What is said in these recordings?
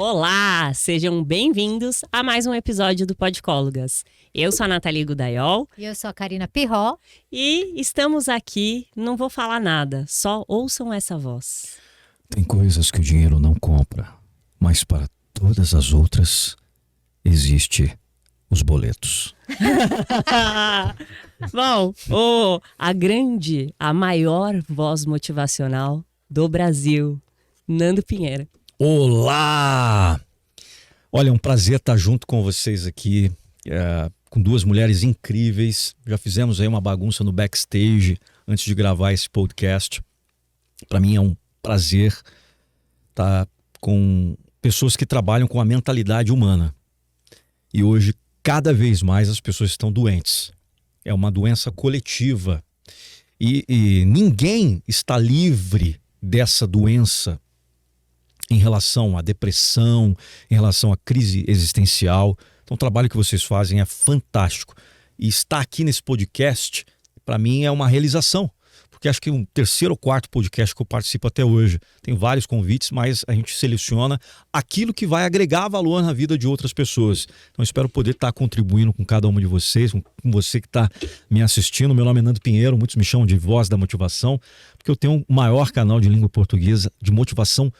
Olá, sejam bem-vindos a mais um episódio do Podcólogas. Eu sou a Nathalie Gudaiol. E eu sou a Karina Pirró. E estamos aqui, não vou falar nada, só ouçam essa voz. Tem coisas que o dinheiro não compra, mas para todas as outras, existe os boletos. Bom, a maior voz motivacional do Brasil, Nando Pinheiro. Olá! Olha, é um prazer estar junto com vocês aqui, com duas mulheres incríveis. Já fizemos aí uma bagunça no backstage antes de gravar esse podcast. Para mim é um prazer estar com pessoas que trabalham com a mentalidade humana. E hoje, cada vez mais, as pessoas estão doentes. É uma doença coletiva. E ninguém está livre dessa doença em relação à depressão, em relação à crise existencial. Então o trabalho que vocês fazem é fantástico. E estar aqui nesse podcast, para mim, é uma realização. Porque acho que o terceiro ou quarto podcast que eu participo até hoje. Tem vários convites, mas a gente seleciona aquilo que vai agregar valor na vida de outras pessoas. Então espero poder estar contribuindo com cada um de vocês, com você que está me assistindo. Meu nome é Nando Pinheiro, muitos me chamam de Voz da Motivação, porque eu tenho o maior canal de língua portuguesa de motivação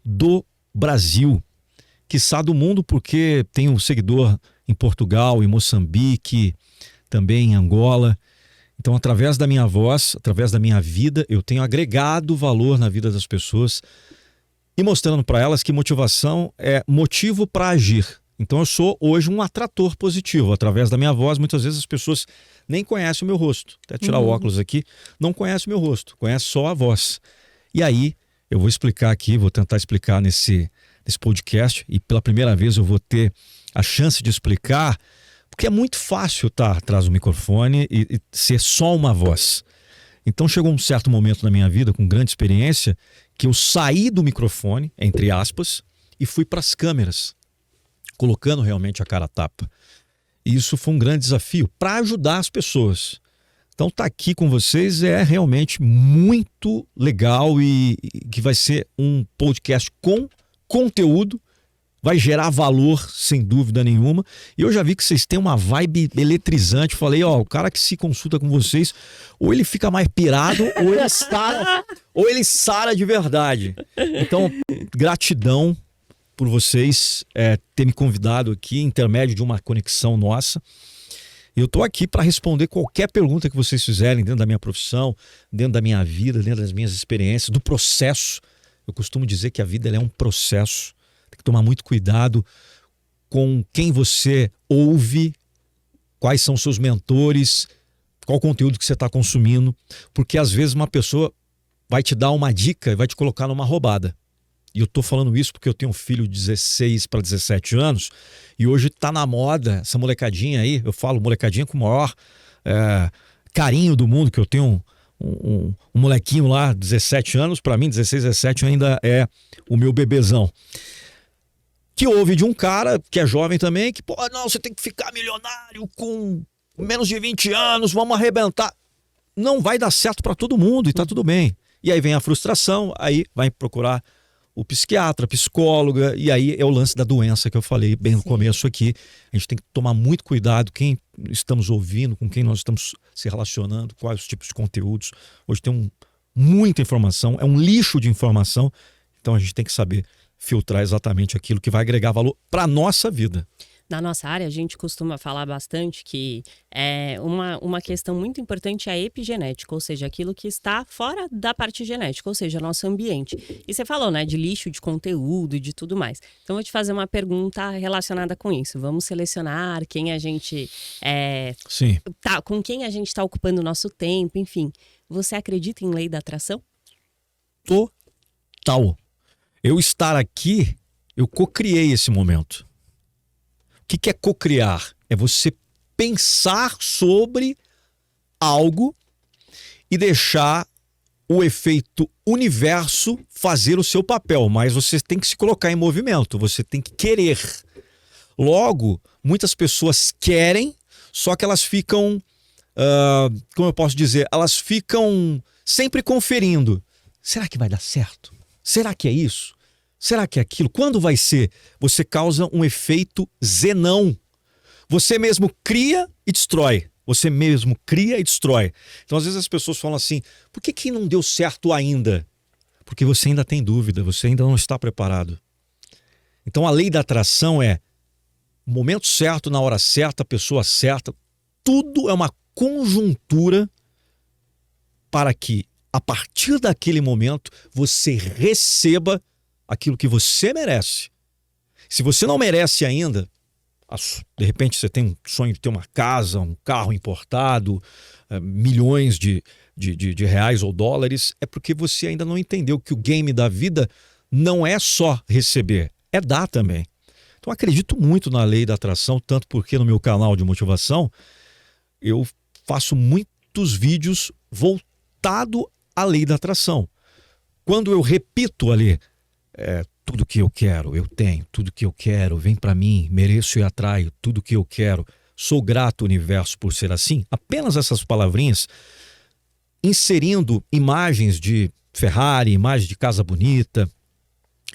do Brasil, quiçá do mundo, porque tenho um seguidor em Portugal, em Moçambique, também em Angola. Então, através da minha voz, através da minha vida, eu tenho agregado valor na vida das pessoas e mostrando para elas que motivação é motivo para agir. Então, eu sou hoje um atrator positivo. Através da minha voz, muitas vezes as pessoas nem conhecem o meu rosto. Até tirar o óculos aqui, não conhecem o meu rosto, conhecem só a voz. E aí, eu vou explicar aqui, vou tentar explicar nesse podcast, e pela primeira vez eu vou ter a chance de explicar, porque é muito fácil estar atrás do microfone e ser só uma voz. Então chegou um certo momento na minha vida, com grande experiência, que eu saí do microfone, entre aspas, e fui para as câmeras, colocando realmente a cara a tapa. E isso foi um grande desafio para ajudar as pessoas. Então estar aqui com vocês é realmente muito legal e que vai ser um podcast com conteúdo, vai gerar valor sem dúvida nenhuma. E eu já vi que vocês têm uma vibe eletrizante. Falei, o cara que se consulta com vocês, ou ele fica mais pirado, ou ele sara de verdade. Então, gratidão por vocês ter me convidado aqui, intermédio de uma conexão nossa. Eu estou aqui para responder qualquer pergunta que vocês fizerem dentro da minha profissão, dentro da minha vida, dentro das minhas experiências, do processo. Eu costumo dizer que a vida ela é um processo. Tem que tomar muito cuidado com quem você ouve, quais são seus mentores, qual o conteúdo que você está consumindo, porque às vezes uma pessoa vai te dar uma dica e vai te colocar numa roubada. E eu estou falando isso porque eu tenho um filho de 16 para 17 anos e hoje está na moda essa molecadinha aí. Eu falo molecadinha com o maior carinho do mundo, que eu tenho um molequinho lá, 17 anos, para mim 16, 17 ainda é o meu bebezão. Que ouve de um cara que é jovem também, que não, você tem que ficar milionário com menos de 20 anos, vamos arrebentar. Não vai dar certo para todo mundo e tá tudo bem. E aí vem a frustração, aí vai procurar o psiquiatra, a psicóloga, e aí é o lance da doença que eu falei bem no começo aqui. A gente tem que tomar muito cuidado quem estamos ouvindo, com quem nós estamos se relacionando, quais os tipos de conteúdos. Hoje tem muita informação, é um lixo de informação, então a gente tem que saber filtrar exatamente aquilo que vai agregar valor para a nossa vida. Na nossa área, a gente costuma falar bastante que uma questão muito importante é a epigenética, ou seja, aquilo que está fora da parte genética, ou seja, nosso ambiente. E você falou, né, de lixo, de conteúdo e de tudo mais. Então, eu vou te fazer uma pergunta relacionada com isso. Vamos selecionar quem a gente com quem a gente está ocupando o nosso tempo, enfim. Você acredita em lei da atração? Total. Eu estar aqui, eu cocriei esse momento. O que é cocriar? É você pensar sobre algo e deixar o efeito universo fazer o seu papel, mas você tem que se colocar em movimento, você tem que querer. Logo, muitas pessoas querem, só que elas ficam, como eu posso dizer, elas ficam sempre conferindo. Será que vai dar certo? Será que é isso? Será que é aquilo? Quando vai ser? Você causa um efeito Zenão. Você mesmo cria e destrói. Você mesmo cria e destrói. Então, às vezes as pessoas falam assim, por que não deu certo ainda? Porque você ainda tem dúvida, você ainda não está preparado. Então, a lei da atração é o momento certo, na hora certa, a pessoa certa. Tudo é uma conjuntura para que, a partir daquele momento, você receba aquilo que você merece. Se você não merece ainda, de repente você tem um sonho de ter uma casa, um carro importado, milhões de reais ou dólares, é porque você ainda não entendeu que o game da vida não é só receber, é dar também. Então acredito muito na lei da atração, tanto porque no meu canal de motivação eu faço muitos vídeos voltados à lei da atração. Quando eu repito ali, tudo que eu quero, eu tenho, tudo que eu quero, vem para mim, mereço e atraio, tudo que eu quero, sou grato ao universo por ser assim, apenas essas palavrinhas, inserindo imagens de Ferrari, imagem de casa bonita,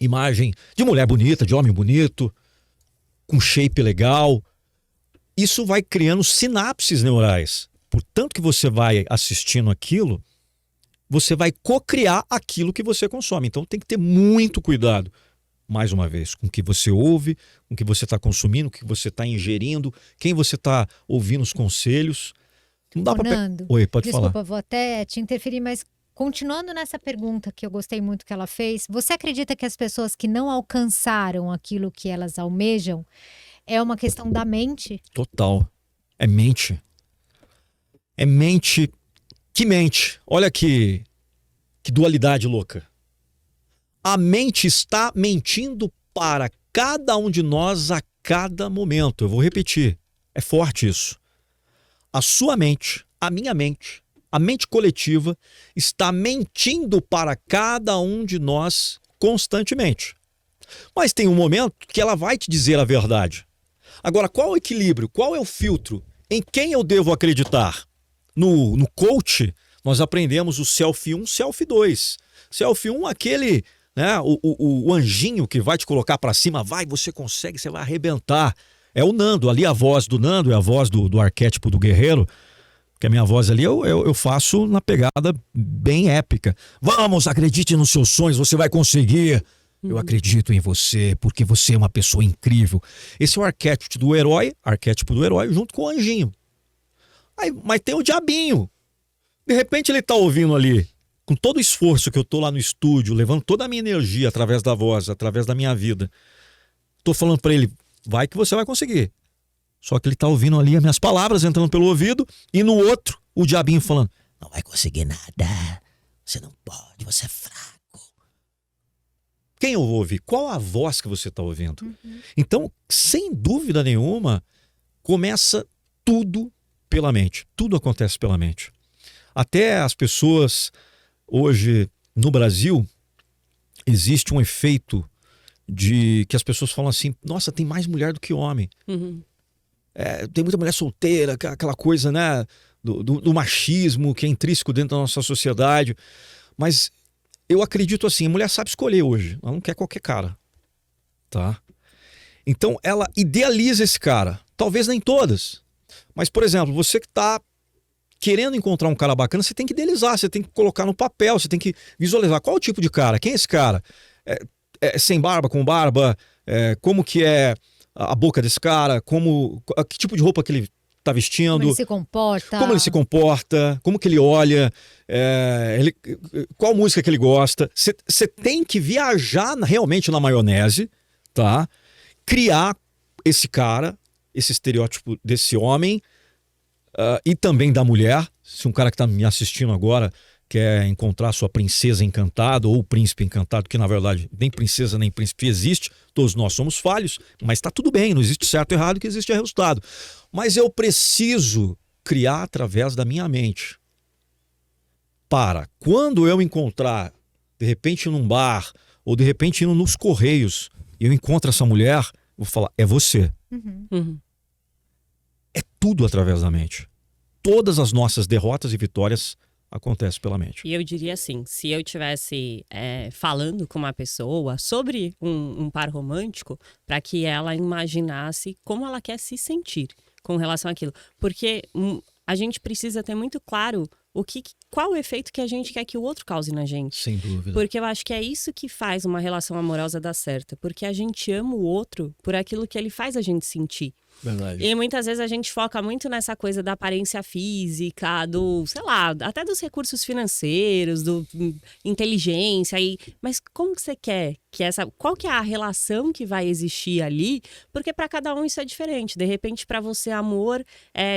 imagem de mulher bonita, de homem bonito, com shape legal, isso vai criando sinapses neurais. Portanto que você vai assistindo aquilo, você vai cocriar aquilo que você consome. Então tem que ter muito cuidado, mais uma vez, com o que você ouve, com o que você está consumindo, o que você está ingerindo, quem você está ouvindo os conselhos. Não dá para... Oi, pode falar. Desculpa, vou até te interferir, mas continuando nessa pergunta que eu gostei muito que ela fez, você acredita que as pessoas que não alcançaram aquilo que elas almejam é uma questão da mente? Total. É mente. É mente. Que mente. Olha que dualidade louca. A mente está mentindo para cada um de nós a cada momento. Eu vou repetir. É forte isso. A sua mente, a minha mente, a mente coletiva está mentindo para cada um de nós constantemente. Mas tem um momento que ela vai te dizer a verdade. Agora, qual é o equilíbrio? Qual é o filtro? Em quem eu devo acreditar? No coach, nós aprendemos o Self 1, Self 2. Self 1, aquele, né, o anjinho que vai te colocar para cima, vai, você consegue, você vai arrebentar. É o Nando, ali a voz do Nando é a voz do arquétipo do guerreiro, que a minha voz ali eu faço na pegada bem épica. Vamos, acredite nos seus sonhos, você vai conseguir. Eu acredito em você, porque você é uma pessoa incrível. Esse é o arquétipo do herói junto com o anjinho. Aí, mas tem o diabinho. De repente ele está ouvindo ali, com todo o esforço que eu estou lá no estúdio, levando toda a minha energia através da voz, através da minha vida. Estou falando para ele, vai que você vai conseguir. Só que ele está ouvindo ali as minhas palavras entrando pelo ouvido, e no outro, o diabinho falando, não vai conseguir nada, você não pode, você é fraco. Quem eu vou ouvir? Qual a voz que você está ouvindo? Então, sem dúvida nenhuma, começa tudo pela mente. Tudo acontece pela mente. Até as pessoas, hoje, no Brasil, existe um efeito de que as pessoas falam assim, nossa, tem mais mulher do que homem. Tem muita mulher solteira, aquela coisa, né, do machismo que é intrínseco dentro da nossa sociedade. Mas eu acredito assim, a mulher sabe escolher hoje, ela não quer qualquer cara, tá? Então ela idealiza esse cara, talvez nem todas, mas por exemplo, você que está querendo encontrar um cara bacana, você tem que idealizar, você tem que colocar no papel, você tem que visualizar qual é o tipo de cara, quem é esse cara, sem barba, com barba, como que é a boca desse cara, que tipo de roupa que ele está vestindo, como ele se comporta, como que ele olha, qual música que ele gosta. Você tem que viajar realmente na maionese, tá? Criar esse cara, esse estereótipo desse homem, e também da mulher. Se um cara que está me assistindo agora quer encontrar sua princesa encantada ou príncipe encantado, que na verdade nem princesa nem príncipe existe, todos nós somos falhos, mas está tudo bem, não existe certo e errado, o que existe é resultado. Mas eu preciso criar através da minha mente. Para quando eu encontrar, de repente num bar, ou de repente indo nos Correios, e eu encontro essa mulher, eu vou falar, é você. É tudo através da mente. Todas as nossas derrotas e vitórias acontece pela mente. E eu diria assim, se eu tivesse falando com uma pessoa sobre um par romântico, para que ela imaginasse como ela quer se sentir com relação àquilo. Porque a gente precisa ter muito claro qual o efeito que a gente quer que o outro cause na gente. Sem dúvida. Porque eu acho que é isso que faz uma relação amorosa dar certo. Porque a gente ama o outro por aquilo que ele faz a gente sentir. Verdade. E muitas vezes a gente foca muito nessa coisa da aparência física, sei lá, até dos recursos financeiros, inteligência. Mas como que você quer qual que é a relação que vai existir ali? Porque para cada um isso é diferente. De repente, para você, amor,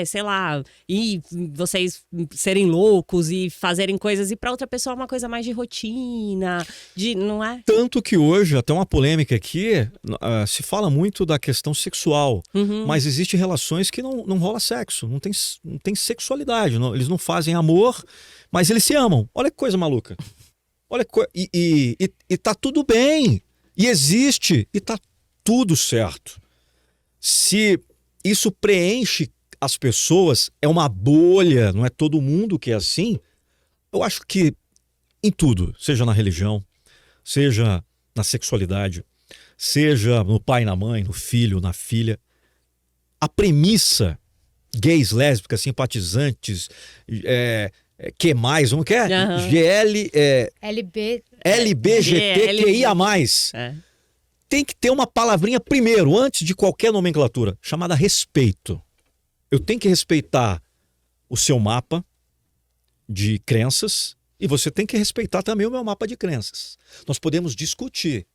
sei lá, e vocês serem loucos e fazerem coisas, e para outra pessoa é uma coisa mais de rotina, não é? Tanto que hoje, até uma polêmica aqui, se fala muito da questão sexual, mas existem relações que não rola sexo, não tem sexualidade, eles não fazem amor, mas eles se amam. Olha que coisa maluca. Olha, e tá tudo bem, e existe, e tá tudo certo. Se isso preenche as pessoas, é uma bolha, não é todo mundo que é assim, eu acho que em tudo, seja na religião, seja na sexualidade, seja no pai e na mãe, no filho, na filha, a premissa, gays, lésbicas, simpatizantes, que mais? Como que é? LBGTQIA+. Tem que ter uma palavrinha primeiro, antes de qualquer nomenclatura, chamada respeito. Eu tenho que respeitar o seu mapa de crenças e você tem que respeitar também o meu mapa de crenças. Nós podemos discutir.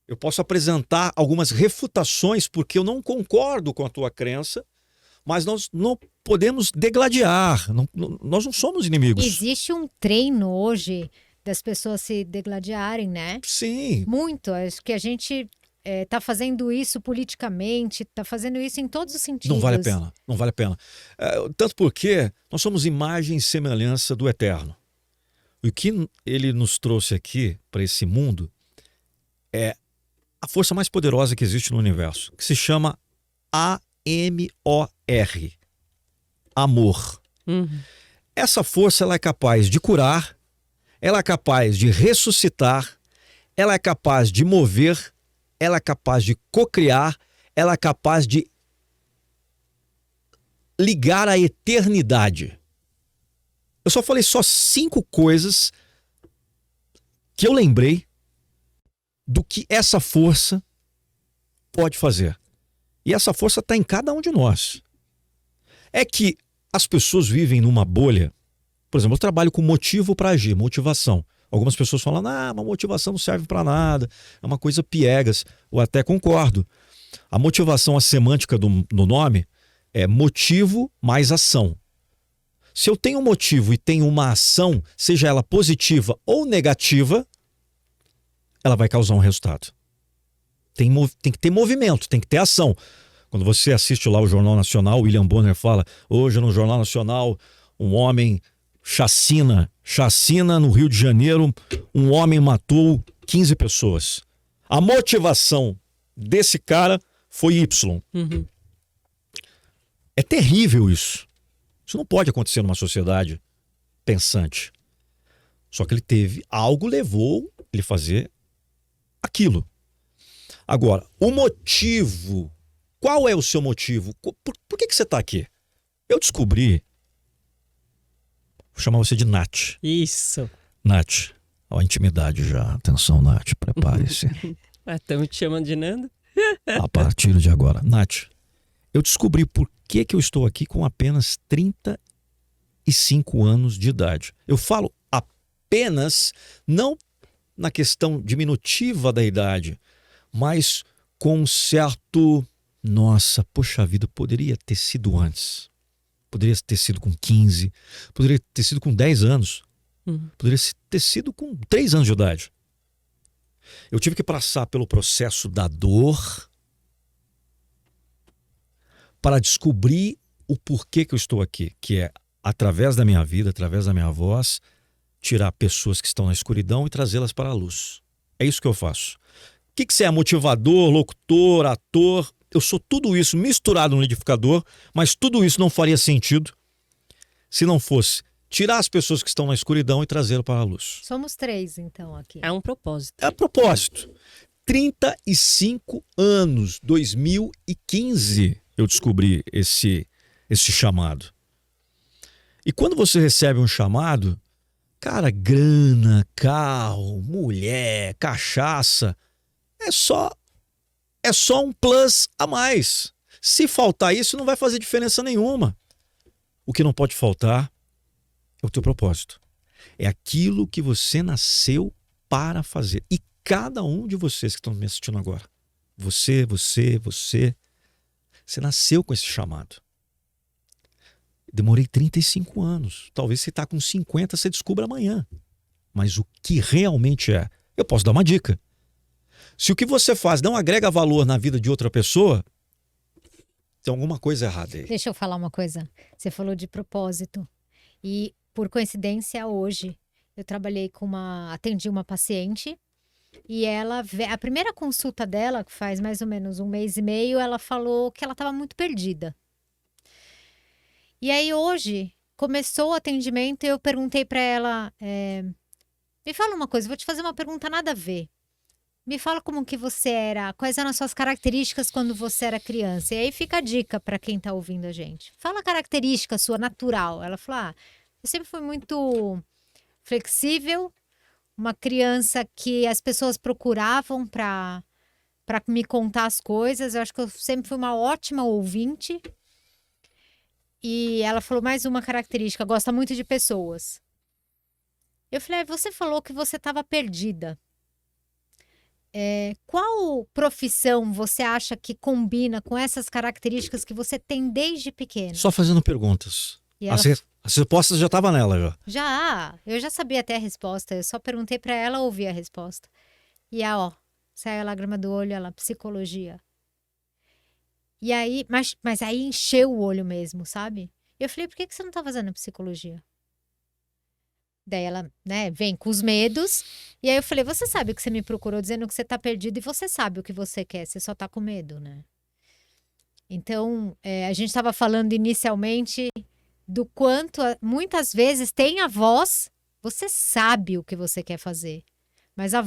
Eu posso apresentar algumas refutações porque eu não concordo com a tua crença, mas nós não podemos degladiar, nós não somos inimigos. Existe um treino hoje das pessoas se degladiarem, né? Sim. Muito, acho que a gente tá fazendo isso politicamente, tá fazendo isso em todos os sentidos. Não vale a pena, não vale a pena. Tanto porque nós somos imagem e semelhança do Eterno. O que ele nos trouxe aqui para esse mundo é a força mais poderosa que existe no universo, que se chama AMOR, amor. Essa força ela é capaz de curar, ela é capaz de ressuscitar, ela é capaz de mover, ela é capaz de cocriar, ela é capaz de ligar a eternidade. Eu só falei 5 coisas que eu lembrei do que essa força pode fazer. E essa força está em cada um de nós. É que as pessoas vivem numa bolha. Por exemplo, eu trabalho com motivo para agir, motivação. Algumas pessoas falam, mas motivação não serve para nada, é uma coisa piegas. Eu até concordo. A motivação, a semântica do nome é motivo mais ação. Se eu tenho um motivo e tenho uma ação, seja ela positiva ou negativa, ela vai causar um resultado. Tem que ter movimento, tem que ter ação. Quando você assiste lá o Jornal Nacional, William Bonner fala, hoje no Jornal Nacional, um homem chacina no Rio de Janeiro, um homem matou 15 pessoas. A motivação desse cara foi Y. É terrível isso. Isso não pode acontecer numa sociedade pensante. Só que algo levou ele a fazer aquilo. Agora, o motivo, qual é o seu motivo? Por que você está aqui? Eu descobri, vou chamar você de Nath. Isso. Nath, ó, a intimidade já. Atenção, Nath, prepare-se. Estamos te chamando de Nando? A partir de agora. Nath, eu descobri por que eu estou aqui com apenas 35 anos de idade. Eu falo apenas, não na questão diminutiva da idade, mas com um certo... Nossa, poxa vida, poderia ter sido antes. Poderia ter sido com 15, poderia ter sido com 10 anos, poderia ter sido com 3 anos de idade. Eu tive que passar pelo processo da dor para descobrir o porquê que eu estou aqui, que é, através da minha vida, através da minha voz, tirar pessoas que estão na escuridão e trazê-las para a luz. É isso que eu faço. O que você é? Motivador, locutor, ator? Eu sou tudo isso misturado no liquidificador, mas tudo isso não faria sentido se não fosse tirar as pessoas que estão na escuridão e trazê-las para a luz. Somos 3, então, aqui. É um propósito. É a propósito. 35 anos, 2015, eu descobri esse chamado. E quando você recebe um chamado, cara, grana, carro, mulher, cachaça, é só um plus a mais. Se faltar isso, não vai fazer diferença nenhuma. O que não pode faltar é o teu propósito. É aquilo que você nasceu para fazer. E cada um de vocês que estão me assistindo agora, você nasceu com esse chamado. Demorei 35 anos. Talvez você está com 50, você descubra amanhã. Mas o que realmente é? Eu posso dar uma dica. Se o que você faz não agrega valor na vida de outra pessoa, tem alguma coisa errada aí. Deixa eu falar uma coisa. Você falou de propósito. E, por coincidência, hoje, eu atendi uma paciente e a primeira consulta dela, que faz mais ou menos 1 mês e meio, ela falou que ela estava muito perdida. E aí, hoje, começou o atendimento e eu perguntei para ela, me fala uma coisa, vou te fazer uma pergunta nada a ver. Me fala como que você era, quais eram as suas características quando você era criança. E aí fica a dica para quem está ouvindo a gente. Fala a característica sua natural. Ela falou, eu sempre fui muito flexível, uma criança que as pessoas procuravam para me contar as coisas. Eu acho que eu sempre fui uma ótima ouvinte. E ela falou mais uma característica, gosta muito de pessoas. Eu falei, você falou que você estava perdida. Qual profissão você acha que combina com essas características que você tem desde pequena? Só fazendo perguntas. E ela... As respostas já estavam nela. Eu já sabia até a resposta. Eu só perguntei para ela ouvir a resposta. E saiu a lágrima do olho, ela, psicologia. E aí, mas aí encheu o olho mesmo, sabe? Eu falei, por que você não tá fazendo psicologia? Daí ela, vem com os medos. E aí eu falei, você sabe que você me procurou dizendo que você tá perdido e você sabe o que você quer, você só tá com medo, né? Então, a gente estava falando inicialmente do quanto, muitas vezes, tem a voz, você sabe o que você quer fazer. Mas a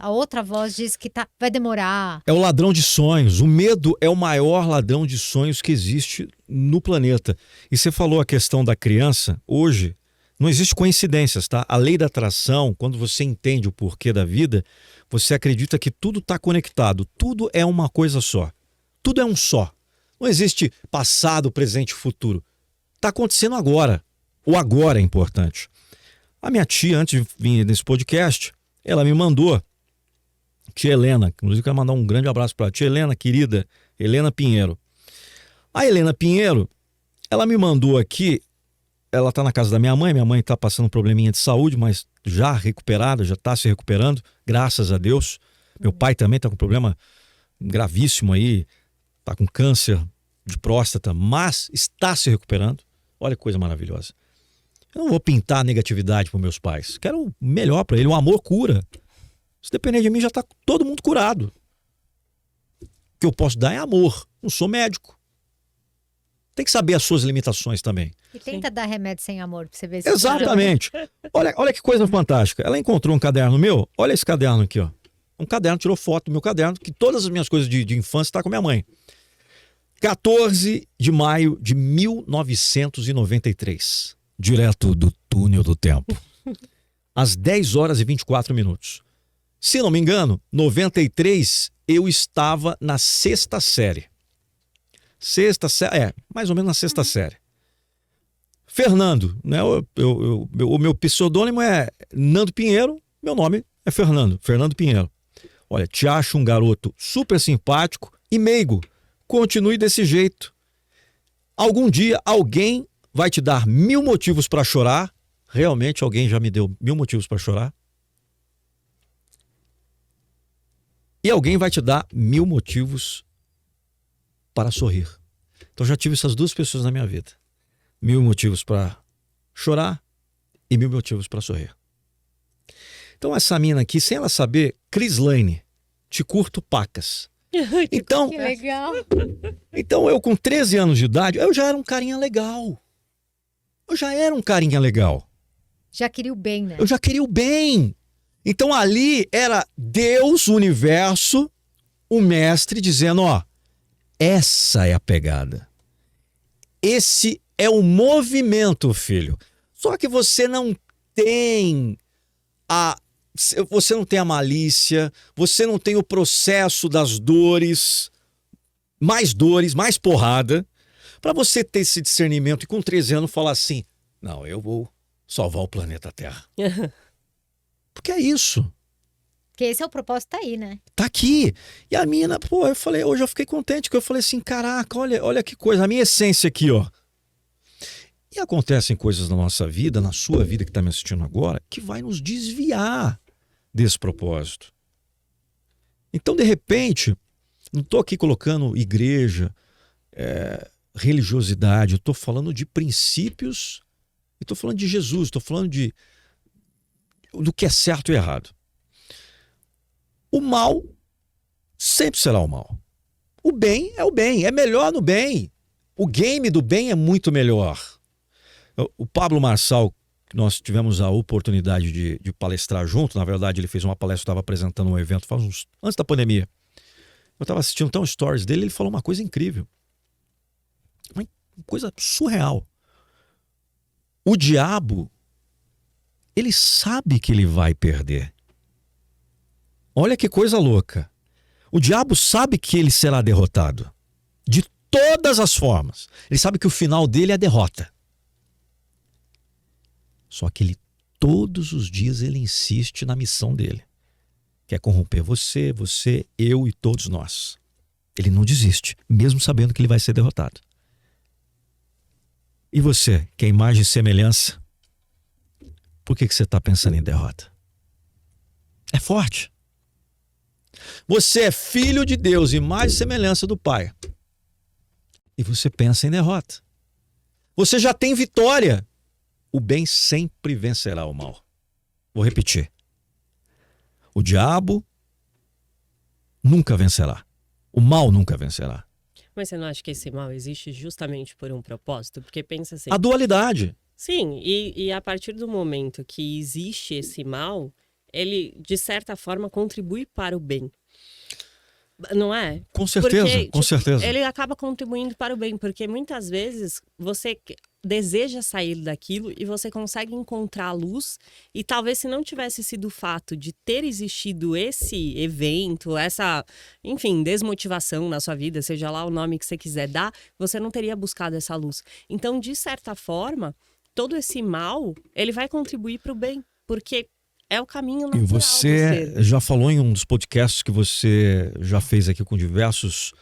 outra voz diz que vai demorar. É o ladrão de sonhos. O medo é o maior ladrão de sonhos que existe no planeta. E você falou a questão da criança. Hoje, não existe coincidências, tá? A lei da atração, quando você entende o porquê da vida, você acredita que tudo está conectado. Tudo é uma coisa só. Tudo é um só. Não existe passado, presente e futuro. Está acontecendo agora. O agora é importante. A minha tia, antes de vir nesse podcast, ela me mandou, tia Helena, inclusive eu quero mandar um grande abraço para a tia Helena, querida, Helena Pinheiro. A Helena Pinheiro, ela me mandou aqui, ela está na casa da minha mãe está passando um probleminha de saúde, mas já recuperada, já está se recuperando, graças a Deus. Meu pai também está com um problema gravíssimo aí, está com câncer de próstata, mas está se recuperando. Olha que coisa maravilhosa. Eu não vou pintar negatividade para meus pais. Quero o melhor para ele. O amor cura. Se depender de mim, já está todo mundo curado. O que eu posso dar é amor. Não sou médico. Tem que saber as suas limitações também. E tenta dar remédio sem amor para você ver se... Exatamente. Olha que coisa fantástica. Ela encontrou um caderno meu. Olha esse caderno aqui, ó. Um caderno, tirou foto do meu caderno, que todas as minhas coisas de infância estão com a minha mãe. 14 de maio de 1993. Direto do túnel do tempo. Às 10 horas e 24 minutos. Se não me engano, 93 eu estava na 6ª série. Mais ou menos na 6ª série. Fernando, né? O meu pseudônimo é Nando Pinheiro, meu nome é Fernando Pinheiro. Olha, te acho um garoto super simpático e meigo. Continue desse jeito. Algum dia alguém vai te dar 1000 motivos para chorar. Realmente alguém já me deu 1000 motivos para chorar. E alguém vai te dar 1000 motivos para sorrir. Então já tive essas duas pessoas na minha vida. 1000 motivos para chorar e 1000 motivos para sorrir. Então essa mina aqui, sem ela saber, Cris Lane, te curto pacas. Então, Que legal. Então eu com 13 anos de idade, eu já era um carinha legal. Já queria o bem, né? Eu já queria o bem. Então ali era Deus, o universo, o mestre dizendo, ó, essa é a pegada. Esse é o movimento, filho. Só que você não tem a malícia, você não tem o processo das dores, mais porrada, para você ter esse discernimento e com 13 anos falar assim, não, eu vou salvar o planeta Terra. Porque é isso. Porque esse é o propósito, tá aí, né? Tá aqui. E a mina, pô, eu falei, hoje eu fiquei contente, que eu falei assim, caraca, olha que coisa, a minha essência aqui, ó. E acontecem coisas na nossa vida, na sua vida que está me assistindo agora, que vai nos desviar desse propósito. Então, de repente, não estou aqui colocando igreja, religiosidade, eu estou falando de princípios, estou falando de Jesus, estou falando do que é certo e errado. O mal sempre será o mal. O bem é o bem, é melhor no bem. O game do bem é muito melhor. O Pablo Marçal, que nós tivemos a oportunidade de palestrar junto, na verdade ele fez uma palestra, estava apresentando um evento antes da pandemia. Eu estava assistindo então stories dele, ele falou uma coisa incrível. Uma coisa surreal. O diabo, ele sabe que ele vai perder. Olha que coisa louca. O diabo sabe que ele será derrotado. De todas as formas. Ele sabe que o final dele é a derrota. Só que todos os dias ele insiste na missão dele. Quer corromper você, eu e todos nós. Ele não desiste, mesmo sabendo que ele vai ser derrotado. E você, que é imagem e semelhança, por que você está pensando em derrota? É forte. Você é filho de Deus, imagem e semelhança do Pai. E você pensa em derrota. Você já tem vitória. O bem sempre vencerá o mal. Vou repetir. O diabo nunca vencerá. O mal nunca vencerá. Mas você não acha que esse mal existe justamente por um propósito? Porque pensa assim... A dualidade. Sim, e a partir do momento que existe esse mal, ele, de certa forma, contribui para o bem. Não é? Com certeza, porque, com certeza. Ele acaba contribuindo para o bem, porque muitas vezes você deseja sair daquilo e você consegue encontrar a luz, e talvez se não tivesse sido o fato de ter existido esse evento, essa, enfim, desmotivação na sua vida, seja lá o nome que você quiser dar, você não teria buscado essa luz. Então, de certa forma, todo esse mal, ele vai contribuir para o bem, porque é o caminho natural. E você já falou em um dos podcasts que você já fez aqui com diversos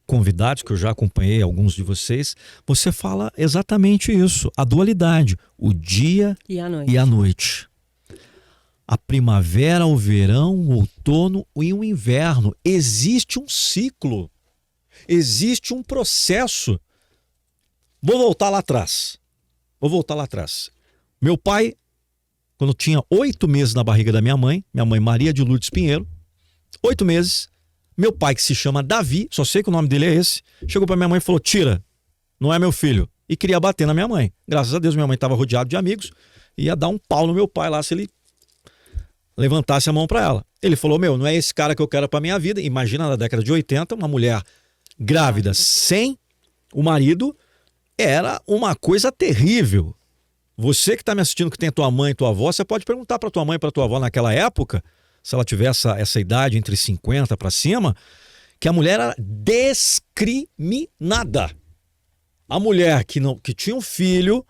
convidados, que eu já acompanhei alguns de vocês, você fala exatamente isso, a dualidade, o dia e a noite. A primavera, o verão, o outono e o inverno. Existe um ciclo, existe um processo. Vou voltar lá atrás. Meu pai, quando tinha 8 meses na barriga da minha mãe Maria de Lourdes Pinheiro, 8 meses, meu pai, que se chama Davi, só sei que o nome dele é esse, chegou para minha mãe e falou, tira, não é meu filho. E queria bater na minha mãe. Graças a Deus, minha mãe estava rodeada de amigos, ia dar um pau no meu pai lá se ele levantasse a mão para ela. Ele falou, não é esse cara que eu quero para minha vida. Imagina, na década de 80, uma mulher grávida sem o marido, era uma coisa terrível. Você que está me assistindo, que tem tua mãe e tua avó, você pode perguntar para tua mãe e para tua avó naquela época, se ela tiver essa idade entre 50 para cima, que a mulher era discriminada. A mulher que tinha um filho,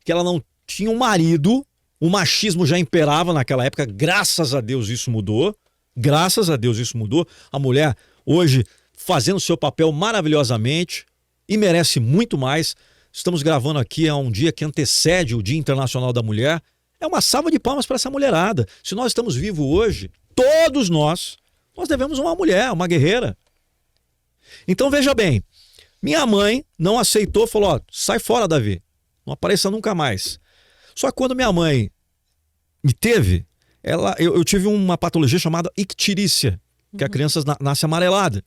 que ela não tinha um marido, o machismo já imperava naquela época, graças a Deus isso mudou. Graças a Deus isso mudou. A mulher hoje fazendo o seu papel maravilhosamente e merece muito mais. Estamos gravando aqui a um dia que antecede o Dia Internacional da Mulher. É uma salva de palmas para essa mulherada. Se nós estamos vivos hoje, todos nós devemos uma mulher, uma guerreira. Então veja bem, minha mãe não aceitou, falou, sai fora, Davi, não apareça nunca mais. Só que quando minha mãe me teve, eu tive uma patologia chamada icterícia, que a criança nasce amarelada.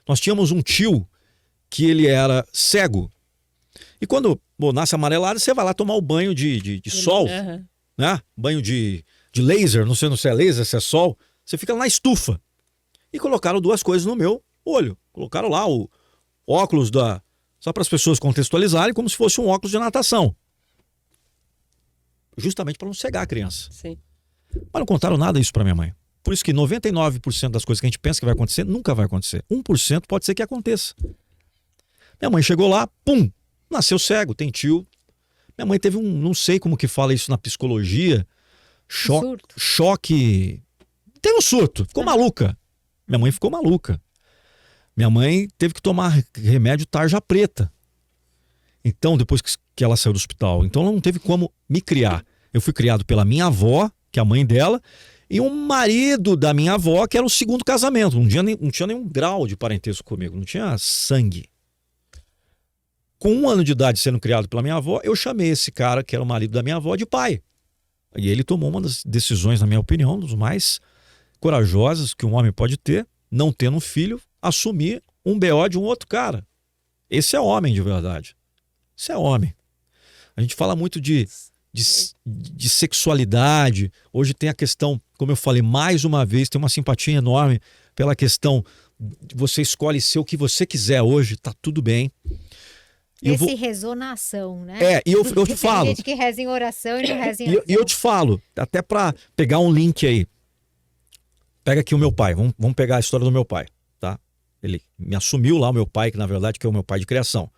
Nós tínhamos um tio que ele era cego. E quando nasce amarelado, você vai lá tomar o banho de sol. né? Banho de laser, não sei se é laser, se é sol. Você fica na estufa. E colocaram duas coisas no meu olho. Colocaram lá o óculos só para as pessoas contextualizarem, como se fosse um óculos de natação. Justamente para não cegar a criança. Sim. Mas não contaram nada disso para minha mãe. Por isso que 99% das coisas que a gente pensa que vai acontecer, nunca vai acontecer. 1% pode ser que aconteça. Minha mãe chegou lá, pum, nasceu cego, tem tio. Minha mãe teve não sei como que fala isso na psicologia, choque, teve um surto, ficou maluca. Minha mãe ficou maluca. Minha mãe teve que tomar remédio tarja preta. Então, depois que ela saiu do hospital, então ela não teve como me criar. Eu fui criado pela minha avó, que é a mãe dela, e um marido da minha avó, que era o segundo casamento. Não tinha nenhum grau de parentesco comigo, não tinha sangue. Com 1 ano de idade sendo criado pela minha avó, eu chamei esse cara, que era o marido da minha avó, de pai. E ele tomou uma das decisões, na minha opinião, dos mais corajosas que um homem pode ter, não tendo um filho, assumir um BO de um outro cara. Esse é homem de verdade. Isso é homem. A gente fala muito de sexualidade. Hoje tem a questão, como eu falei mais uma vez, tem uma simpatia enorme pela questão de você escolhe ser o que você quiser hoje, tá tudo bem. Rezou na ação, né? E eu te falo. Tem gente que reza em oração e não reza em ação. E eu te falo, até para pegar um link aí. Pega aqui o meu pai, vamos pegar a história do meu pai, tá? Ele me assumiu lá, o meu pai, que na verdade que é o meu pai de criação.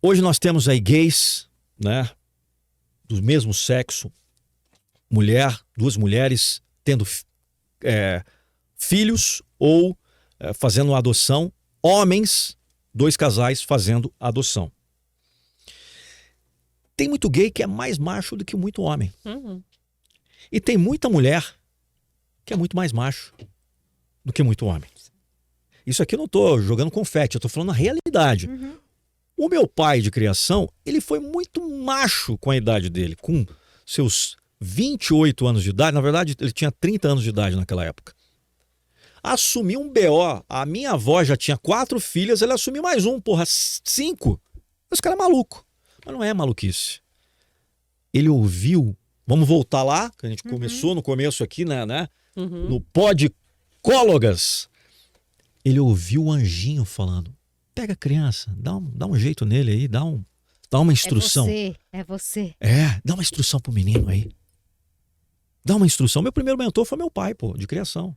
Hoje nós temos aí gays, né? Do mesmo sexo, duas mulheres tendo filhos ou fazendo uma adoção, homens, 2 casais fazendo adoção. Tem muito gay que é mais macho do que muito homem. Uhum. E tem muita mulher que é muito mais macho do que muito homem. Isso aqui eu não estou jogando confete, eu estou falando a realidade. Uhum. O meu pai de criação, ele foi muito macho com a idade dele, com seus 28 anos de idade, na verdade ele tinha 30 anos de idade naquela época. Assumiu um BO, a minha avó já tinha 4 filhas, ele assumiu mais 5. Esse cara é maluco, mas não é maluquice. Ele ouviu, vamos voltar lá, que a gente começou no começo aqui, né? Uhum. No Podcólogas. Ele ouviu o anjinho falando, pega a criança, dá um jeito nele aí, dá uma instrução. É você. Dá uma instrução pro menino aí. Dá uma instrução. Meu primeiro mentor foi meu pai, de criação.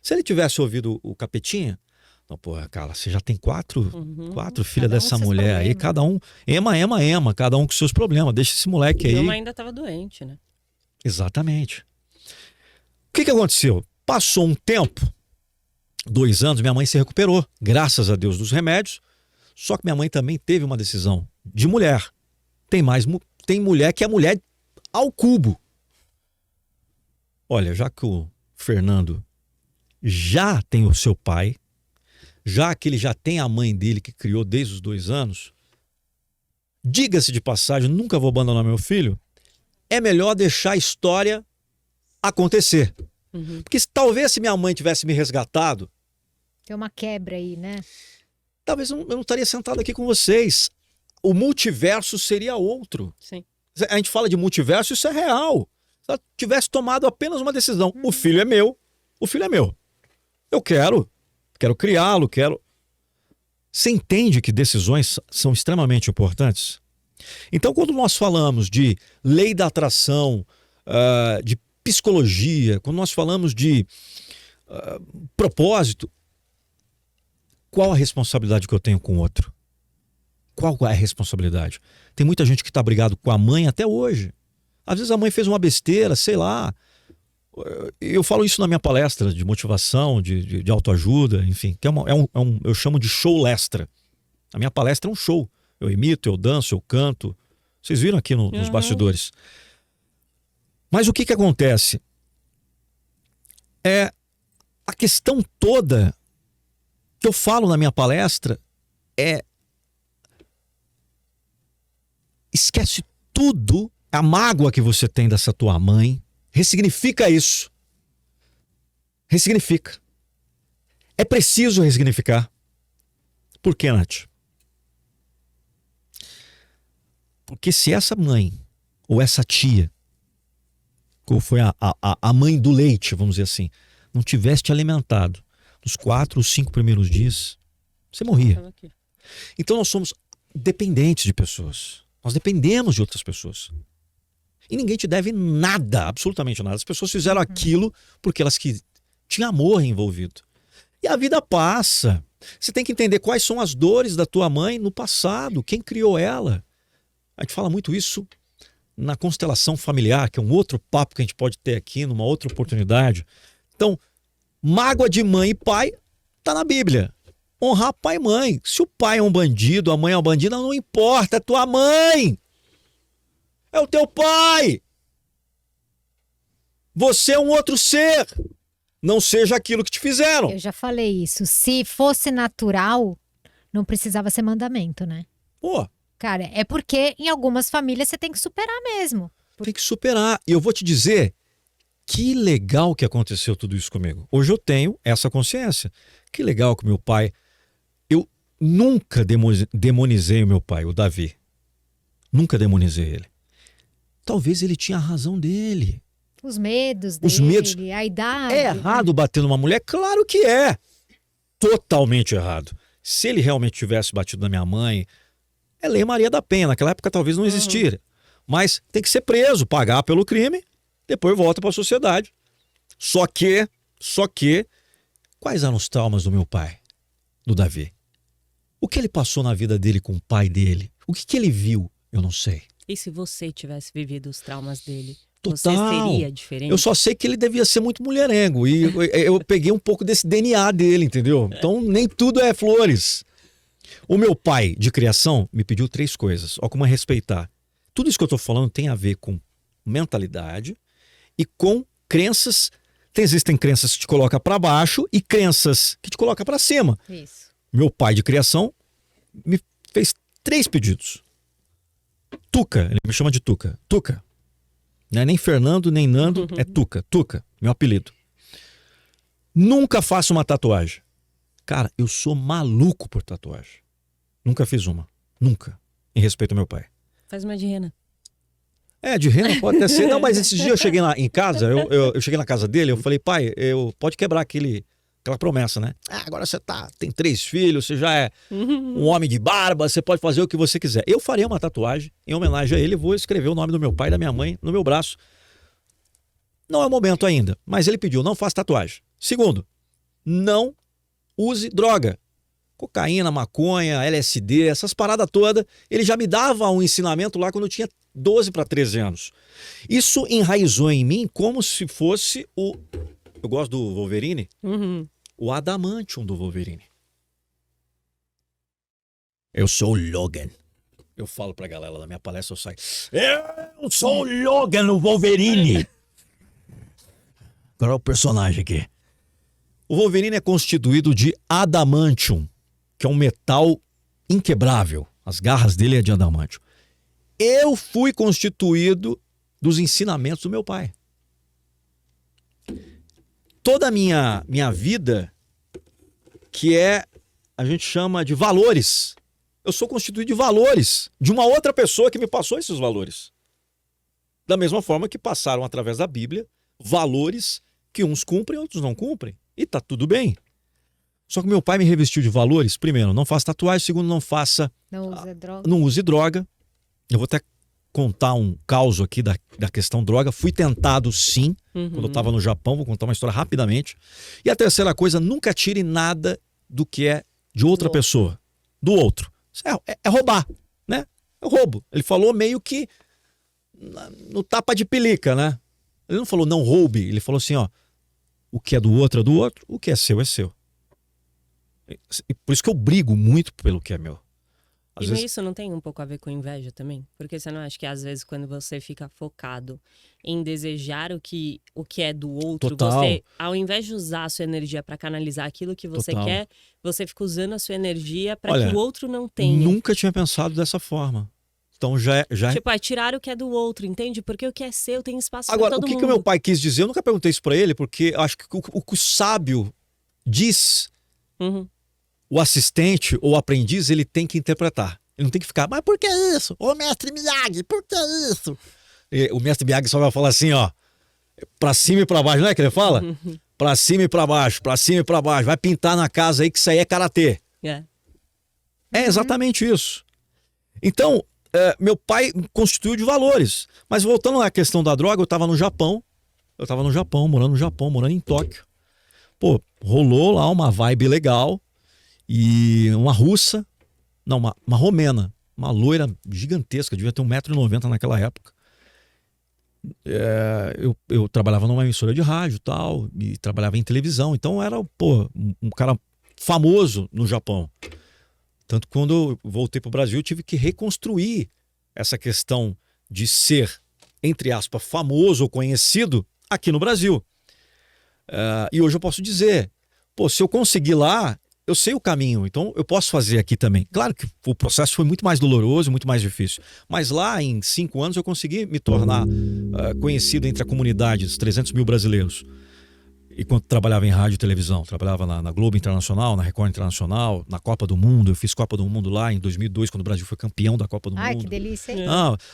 Se ele tivesse ouvido o Capetinha, não, cara, você já tem 4 filhas dessa mulher aí, cada um, ema, cada um com seus problemas, deixa esse moleque aí. E uma ainda estava doente, né? Exatamente. O que aconteceu? Passou um tempo, 2 anos, minha mãe se recuperou, graças a Deus, dos remédios. Só que minha mãe também teve uma decisão de mulher. Tem mulher que é mulher ao cubo. Olha, já que o Fernando já tem o seu pai, já que ele já tem a mãe dele que criou desde os 2 anos, diga-se de passagem, nunca vou abandonar meu filho, é melhor deixar a história acontecer. Uhum. Porque talvez se minha mãe tivesse me resgatado, Tem uma quebra aí, né? talvez eu não estaria sentado aqui com vocês. O multiverso seria outro. Sim. A gente fala de multiverso, isso é real. Se ela tivesse tomado apenas uma decisão, o filho é meu, eu quero criá-lo, Você entende que decisões são extremamente importantes? Então, quando nós falamos de lei da atração, de psicologia, quando nós falamos de propósito, qual a responsabilidade que eu tenho com o outro? Qual é a responsabilidade? Tem muita gente que está brigado com a mãe até hoje. Às vezes a mãe fez uma besteira, sei lá. Eu falo isso na minha palestra de motivação, de autoajuda, enfim, que eu chamo de show lestra. A minha palestra é um show. Eu imito, eu danço, eu canto. Vocês viram aqui nos bastidores. Mas o que acontece? A questão toda que eu falo na minha palestra esquece tudo, a mágoa que você tem dessa tua mãe. Ressignifica isso. Ressignifica. É preciso ressignificar. Por quê, Nath? Porque se essa mãe ou essa tia, ou foi a mãe do leite, vamos dizer assim, não tivesse te alimentado nos 4 ou 5 primeiros dias, você morria. Então nós somos dependentes de pessoas. Nós dependemos de outras pessoas. E ninguém te deve nada, absolutamente nada. As pessoas fizeram aquilo porque elas que tinham amor envolvido. E a vida passa. Você tem que entender quais são as dores da tua mãe no passado, quem criou ela. A gente fala muito isso na constelação familiar, que é um outro papo que a gente pode ter aqui numa outra oportunidade. Então, mágoa de mãe e pai está na Bíblia. Honrar pai e mãe. Se o pai é um bandido, a mãe é uma bandida, não importa, é tua mãe. É o teu pai. Você é um outro ser. Não seja aquilo que te fizeram. Eu já falei isso. Se fosse natural, não precisava ser mandamento, né? Pô, Cara, é porque em algumas famílias você tem que superar mesmo. tem que superar. E eu vou te dizer, que legal que aconteceu tudo isso comigo. Hoje eu tenho essa consciência. Que legal que meu pai... Eu nunca demonizei o meu pai, o Davi. Nunca demonizei ele. Talvez ele tinha a razão dele. Os medos Os dele, medos. a idade. É errado bater numa mulher? Claro que é. Totalmente errado. Se ele realmente tivesse batido na minha mãe, é Lei Maria da Penha. Naquela época talvez não existisse. Mas tem que ser preso, pagar pelo crime, depois volta para a sociedade. Só que, quais eram os traumas do meu pai, do Davi? O que ele passou na vida dele com o pai dele? O que ele viu? Eu não sei. E se você tivesse vivido os traumas dele? Total. Você seria diferente? Eu só sei que ele devia ser muito mulherengo. E eu peguei um pouco desse DNA dele, entendeu? Então nem tudo é flores. O meu pai de criação me pediu 3 coisas. Ó, como é respeitar. Tudo isso que eu estou falando tem a ver com mentalidade e com crenças. Existem crenças que te colocam para baixo e crenças que te colocam para cima. Isso. Meu pai de criação me fez 3 pedidos. Tuca, ele me chama de Tuca. Tuca. Não é nem Fernando, nem Nando, é Tuca. Tuca, meu apelido. Nunca faça uma tatuagem. Cara, eu sou maluco por tatuagem. Nunca fiz uma. Nunca. Em respeito ao meu pai. Faz uma de rena. É, de rena pode até ser. Não, mas esses dias eu cheguei lá em casa, eu cheguei na casa dele, eu falei, pai, pode quebrar aquela promessa, né? Ah, agora você tem 3 filhos, você já é um homem de barba, você pode fazer o que você quiser. Eu farei uma tatuagem em homenagem a ele, vou escrever o nome do meu pai e da minha mãe no meu braço. Não é o momento ainda, mas ele pediu, não faça tatuagem. Segundo, não use droga. Cocaína, maconha, LSD, essas paradas todas. Ele já me dava um ensinamento lá quando eu tinha 12 para 13 anos. Isso enraizou em mim como se fosse o... Eu gosto do Wolverine. O adamantium do Wolverine. Eu sou o Logan. Eu falo pra galera da minha palestra, eu saio. Eu sou o Logan, o Wolverine. Agora é o personagem aqui. O Wolverine é constituído de adamantium, que é um metal inquebrável. As garras dele é de adamantium. Eu fui constituído dos ensinamentos do meu pai. Toda a minha vida, que a gente chama de valores. Eu sou constituído de valores de uma outra pessoa que me passou esses valores. Da mesma forma que passaram através da Bíblia valores que uns cumprem, outros não cumprem. E tá tudo bem. Só que meu pai me revestiu de valores. Primeiro, não faça tatuagem. Segundo, não use droga. Eu vou até contar um caos aqui da questão droga. Fui tentado sim, quando eu estava no Japão. Vou contar uma história rapidamente. E a terceira coisa, nunca tire nada do que é de outra pessoa. Do outro. É roubar, né? É roubo. Ele falou meio que no tapa de pelica, né? Ele não falou não roube. Ele falou assim, ó. O que é do outro é do outro. O que é seu é seu. E por isso que eu brigo muito pelo que é meu. Às vezes... isso não tem um pouco a ver com inveja também? Porque você não acha que às vezes quando você fica focado em desejar o que é do outro, Total. você, ao invés de usar a sua energia para canalizar aquilo que você Total. quer, você fica usando a sua energia para Olha, que o outro não tenha. Nunca tinha pensado dessa forma. Então já Tipo, é tirar o que é do outro, entende? Porque o que é seu tem espaço para Agora, todo o que mundo. que o meu pai quis dizer? Eu nunca perguntei isso pra ele, porque acho que o que o sábio diz, o assistente ou aprendiz, ele tem que interpretar. Ele Ele não tem que ficar, mas por que isso? Ô mestre Miyagi, por que isso? E o mestre Miyagi só vai falar assim, ó, pra cima e pra baixo, não é que ele fala? Pra cima e pra baixo, vai pintar na casa aí que isso aí é karatê. É exatamente isso. Então, meu pai constituiu de valores. Mas voltando à questão da droga, eu estava no Japão, morando em Tóquio. Pô, rolou lá uma vibe legal e uma russa, não, uma romena, uma loira gigantesca, devia ter 1,90 m naquela época. Eu trabalhava numa emissora de rádio e tal, e trabalhava em televisão, então era, pô, um cara famoso no Japão. Tanto que quando eu voltei para o Brasil, eu tive que reconstruir essa questão de ser, entre aspas, famoso ou conhecido aqui no Brasil. E hoje eu posso dizer, pô, se eu conseguir lá, eu sei o caminho, então eu posso fazer aqui também. Claro que o processo foi muito mais doloroso, muito mais difícil. Mas lá, em 5 anos, eu consegui me tornar conhecido entre a comunidade dos 300 mil brasileiros. Enquanto trabalhava em rádio e televisão, trabalhava na Globo Internacional, na Record Internacional, na Copa do Mundo. Eu fiz Copa do Mundo lá em 2002, quando o Brasil foi campeão da Copa do Mundo. Ai, que delícia, hein?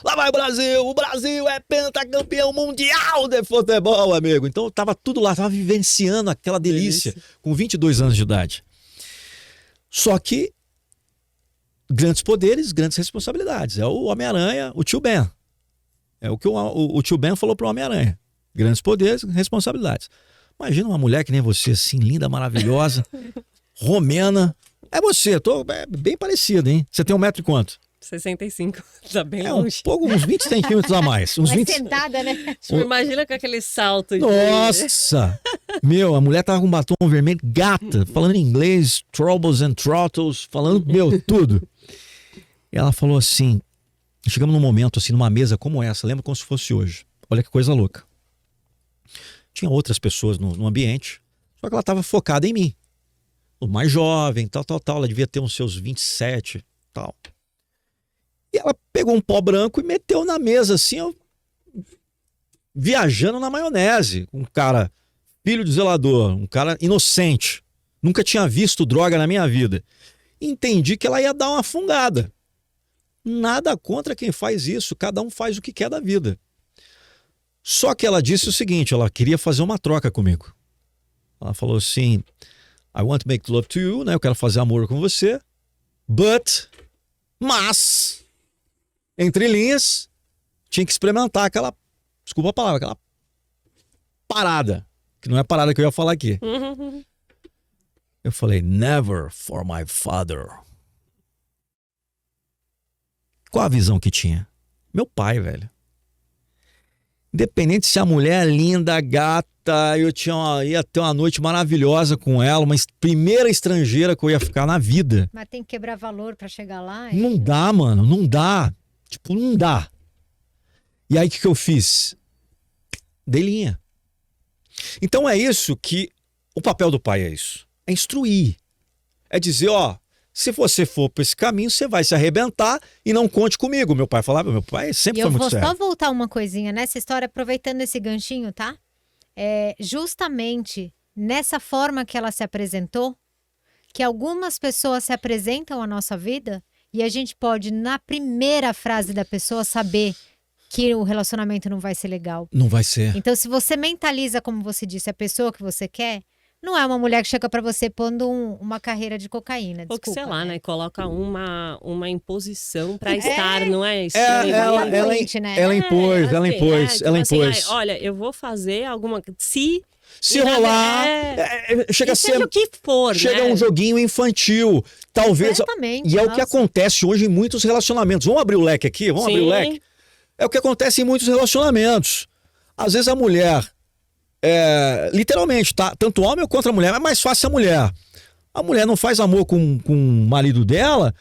Lá vai o Brasil é pentacampeão mundial de futebol, amigo. Então eu tava tudo lá, tava vivenciando aquela delícia com 22 anos de idade. Só que grandes poderes, grandes responsabilidades. É o Homem-Aranha, o tio Ben. É o que o tio Ben falou pro Homem-Aranha. Grandes poderes, responsabilidades. Imagina uma mulher que nem você, assim, linda, maravilhosa, romena. É você, bem parecido, hein? Você tem 1 m e quanto? 65, tá bem longe. Uns 20 centímetros a mais. Uns 20... sentada, né? Imagina com aquele salto. Nossa! Meu, a mulher tava com um batom vermelho, gata, falando em inglês, troubles and throttles, falando, tudo. E ela falou assim, chegamos num momento, assim, numa mesa como essa, lembra como se fosse hoje. Olha que coisa louca. Tinha outras pessoas no ambiente, só que ela estava focada em mim. O mais jovem, tal. Ela devia ter uns seus 27, tal. E ela pegou um pó branco e meteu na mesa, assim, ó, viajando na maionese. Um cara, filho de zelador, um cara inocente. Nunca tinha visto droga na minha vida. Entendi que ela ia dar uma fungada. Nada contra quem faz isso, cada um faz o que quer da vida. Só que ela disse o seguinte, ela queria fazer uma troca comigo. Ela falou assim, I want to make love to you, né? Eu quero fazer amor com você, mas, entre linhas, tinha que experimentar aquela, desculpa a palavra, aquela parada, que não é a parada que eu ia falar aqui. Eu falei, never for my father. Qual a visão que tinha? Meu pai, velho. Independente se a mulher é linda, gata, ia ter uma noite maravilhosa com ela, uma primeira estrangeira que eu ia ficar na vida. Mas tem que quebrar valor pra chegar lá? Não dá, mano, não dá. Tipo, não dá. E aí o que eu fiz? Dei linha. Então é isso que o papel do pai é isso. É instruir. É dizer, ó, se você for por esse caminho, você vai se arrebentar e não conte comigo. Meu pai falava, meu pai sempre foi muito sério. Eu vou só voltar uma coisinha nessa história, aproveitando esse ganchinho, tá? Justamente nessa forma que ela se apresentou, que algumas pessoas se apresentam à nossa vida e a gente pode, na primeira frase da pessoa, saber que o relacionamento não vai ser legal. Não vai ser. Então, se você mentaliza, como você disse, a pessoa que você quer... Não é uma mulher que chega pra você pondo uma carreira de cocaína, desculpa. Ou que, sei lá, né? Coloca uma imposição pra É. estar, não é isso? Ela impôs. Assim, olha, eu vou fazer alguma... Se rolar, chega a ser... Seja o que for, chega né? um joguinho infantil, talvez... Exatamente, E é o que acontece hoje em muitos relacionamentos. Vamos abrir o leque aqui? Vamos abrir o leque? É o que acontece em muitos relacionamentos. Às vezes a mulher... literalmente, tá? Tanto homem quanto a mulher, é mais fácil a mulher. A mulher não faz amor com o marido dela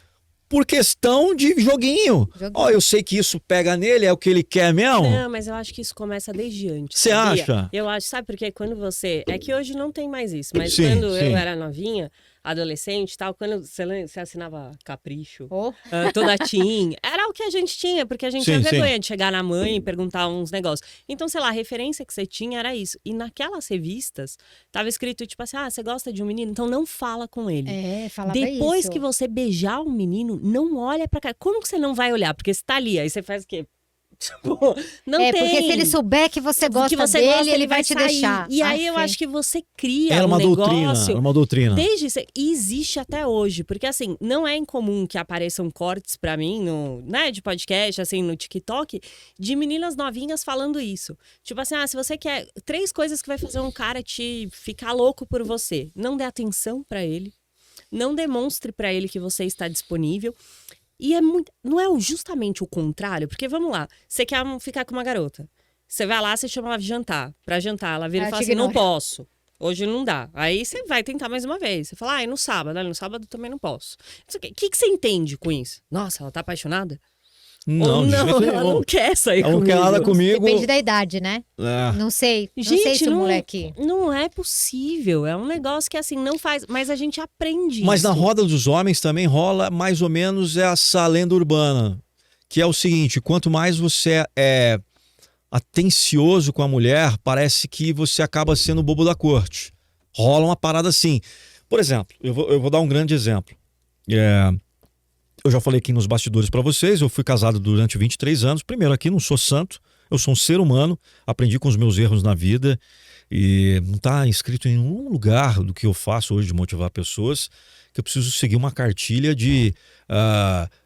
por questão de joguinho. Ó, eu sei que isso pega nele, é o que ele quer mesmo. Não, mas eu acho que isso começa desde antes. Você acha? Eu acho, sabe, porque quando você... É que hoje não tem mais isso, mas Sim, quando sim. eu era novinha, adolescente e tal, quando você assinava Capricho, Oh, toda Tim, era o que a gente tinha, porque a gente Sim, tinha sim. vergonha de chegar na mãe e perguntar uns negócios. Então, sei lá, a referência que você tinha era isso. E naquelas revistas, tava escrito tipo assim, você gosta de um menino? Então não fala com ele. falava Depois isso. que você beijar o menino, não olha pra cara. Como que você não vai olhar? Porque você tá ali, aí você faz o quê? Tipo, não tem. Porque se ele souber que você gosta dele, ele vai te sair. deixar. E aí eu Aff, acho que você cria Era uma doutrina, negócio. era uma doutrina. E existe até hoje, porque assim, não é incomum que apareçam cortes pra mim no, né, de podcast, assim, no TikTok, de meninas novinhas falando isso. Tipo assim, se você quer 3 coisas que vai fazer um cara te ficar louco por você, não dê atenção pra ele, não demonstre pra ele que você está disponível. E não é justamente o contrário, porque vamos lá, você quer ficar com uma garota, você vai lá, você chama ela de jantar, pra jantar, ela vira e Ela fala te assim, não ignora. posso. Hoje não dá. Aí você vai tentar mais uma vez. Você fala, no sábado. No sábado também não posso. O que você entende com isso? Nossa, ela tá apaixonada? Ou de não, jeito ela nenhum. não quer sair Ela não comigo. quer nada comigo. Depende da idade, né? É. Não sei. Não Gente, sei se o moleque. não é possível. É um negócio que assim, não faz... Mas a gente aprende Mas isso. na roda dos homens também rola mais ou menos essa lenda urbana, que é o seguinte, quanto mais você é atencioso com a mulher, parece que você acaba sendo o bobo da corte. Rola uma parada assim. Por exemplo, eu vou dar um grande exemplo. Eu já falei aqui nos bastidores pra vocês, eu fui casado durante 23 anos. Primeiro aqui, não sou santo, eu sou um ser humano, aprendi com os meus erros na vida e não está escrito em nenhum lugar do que eu faço hoje de motivar pessoas que eu preciso seguir uma cartilha de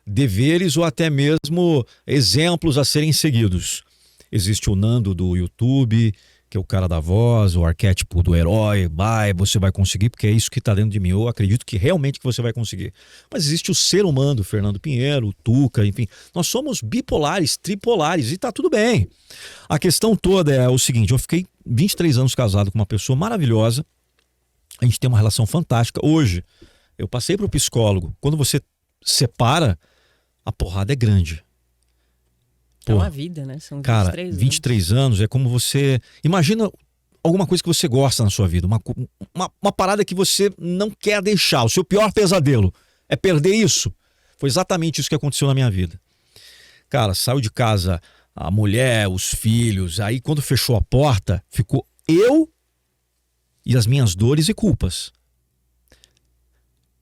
deveres ou até mesmo exemplos a serem seguidos. Existe o Nando do YouTube, que é o cara da voz, o arquétipo do herói, você vai conseguir, porque é isso que está dentro de mim. Eu acredito que realmente que você vai conseguir. Mas existe o ser humano, o Fernando Pinheiro, o Tuca, enfim. Nós somos bipolares, tripolares e tá tudo bem. A questão toda é o seguinte, eu fiquei 23 anos casado com uma pessoa maravilhosa, a gente tem uma relação fantástica. Hoje, eu passei para o psicólogo, quando você separa, a porrada é grande. É uma vida, né? São 23 Cara, anos. 23 anos é como você... Imagina alguma coisa que você gosta na sua vida, uma parada que você não quer deixar, o seu pior pesadelo é perder isso. Foi exatamente isso que aconteceu na minha vida. Cara, saiu de casa a mulher, os filhos, aí quando fechou a porta, ficou eu e as minhas dores e culpas.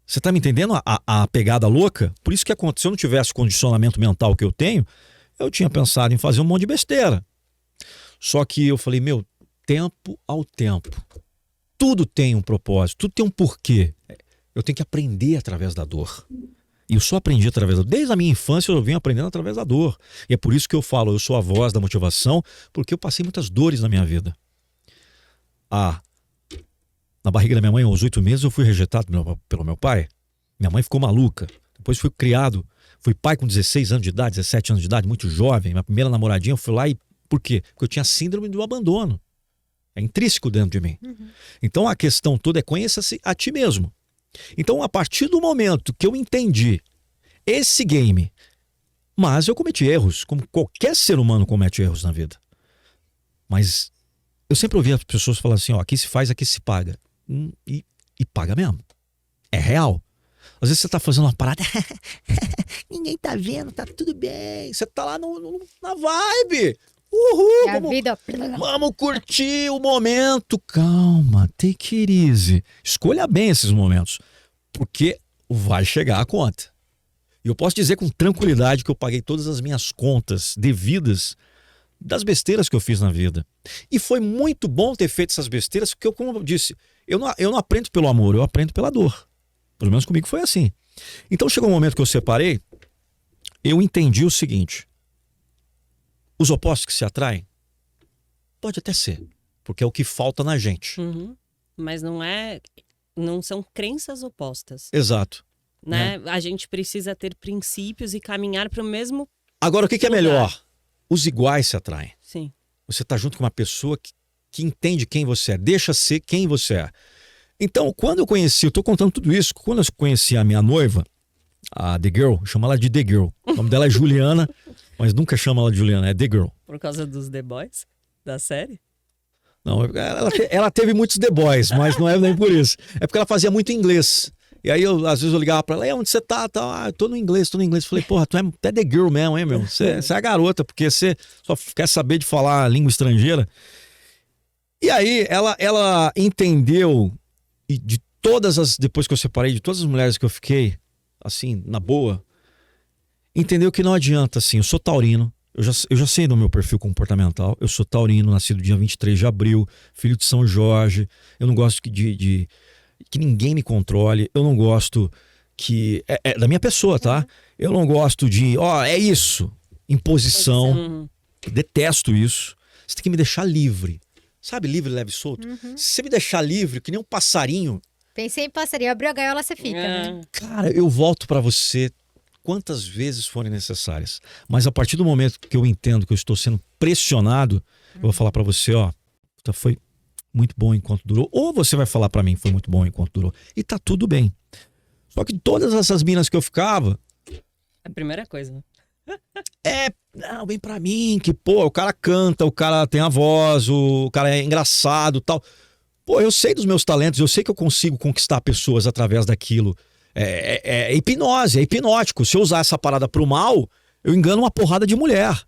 Você tá me entendendo a pegada louca? Por isso que aconteceu, se eu não tivesse o condicionamento mental que eu tenho, eu tinha pensado em fazer um monte de besteira. Só que eu falei, tempo ao tempo. Tudo tem um propósito, tudo tem um porquê. Eu tenho que aprender através da dor. E eu só aprendi através da dor. Desde a minha infância eu venho aprendendo através da dor. E é por isso que eu falo, eu sou a voz da motivação, porque eu passei muitas dores na minha vida. Na barriga da minha mãe, aos 8 meses, eu fui rejeitado pelo meu pai. Minha mãe ficou maluca. Depois fui criado. Fui pai com 16 anos de idade, 17 anos de idade, muito jovem. Minha primeira namoradinha, eu fui lá e... Por quê? Porque eu tinha síndrome do abandono. É intrínseco dentro de mim. Então a questão toda é conheça-se a ti mesmo. Então a partir do momento que eu entendi esse game, mas eu cometi erros, como qualquer ser humano comete erros na vida. Mas eu sempre ouvi as pessoas falar assim, aqui se faz, aqui se paga. E paga mesmo. É real. Às vezes você tá fazendo uma parada, ninguém tá vendo, tá tudo bem. Você tá lá na vibe. Uhul! A vida. Vamos curtir o momento. Calma, take it easy. Escolha bem esses momentos, porque vai chegar a conta. E eu posso dizer com tranquilidade que eu paguei todas as minhas contas devidas das besteiras que eu fiz na vida. E foi muito bom ter feito essas besteiras, porque, como eu disse, eu não aprendo pelo amor, eu aprendo pela dor. Pelo menos comigo foi assim. Então chegou um momento que eu separei, eu entendi o seguinte: os opostos que se atraem, pode até ser, porque é o que falta na gente. Mas não são crenças opostas. Exato. Né? A gente precisa ter princípios e caminhar para o mesmo. Agora, o que é melhor? Os iguais se atraem. Sim. Você está junto com uma pessoa que entende quem você é, deixa ser quem você é. Então, quando eu conheci, eu tô contando tudo isso, quando eu conheci a minha noiva, a The Girl, chama ela de The Girl. O nome dela é Juliana, mas nunca chama ela de Juliana, é The Girl. Por causa dos The Boys da série? Não, ela teve muitos The Boys, mas não é nem por isso. É porque ela fazia muito inglês. E aí, às vezes eu ligava pra ela, e onde você tá? Eu tô no inglês, Falei, porra, tu é the girl mesmo, hein, meu? Você é a garota, porque você só quer saber de falar língua estrangeira. E aí, ela entendeu, e depois que eu separei, de todas as mulheres que eu fiquei, assim, na boa, entendeu que não adianta, assim, eu sou taurino, eu já sei do meu perfil comportamental, eu sou taurino, nascido dia 23 de abril, filho de São Jorge, eu não gosto que ninguém me controle, eu não gosto que... É da minha pessoa, tá? Eu não gosto de, é isso, imposição, detesto isso, você tem que me deixar livre. Sabe, livre, leve e solto? Se você me deixar livre, que nem um passarinho... Pensei em passarinho, abriu a gaiola, você fica, né? Cara, eu volto pra você quantas vezes forem necessárias. Mas a partir do momento que eu entendo que eu estou sendo pressionado, eu vou falar pra você, foi muito bom enquanto durou. Ou você vai falar pra mim, foi muito bom enquanto durou. E tá tudo bem. Só que todas essas minas que eu ficava... A primeira coisa, né? Não, vem pra mim, que, pô, o cara canta, o cara tem a voz, o cara é engraçado e tal. Pô, eu sei dos meus talentos, eu sei que eu consigo conquistar pessoas através daquilo. É hipnose, é hipnótico. Se eu usar essa parada pro mal, eu engano uma porrada de mulher.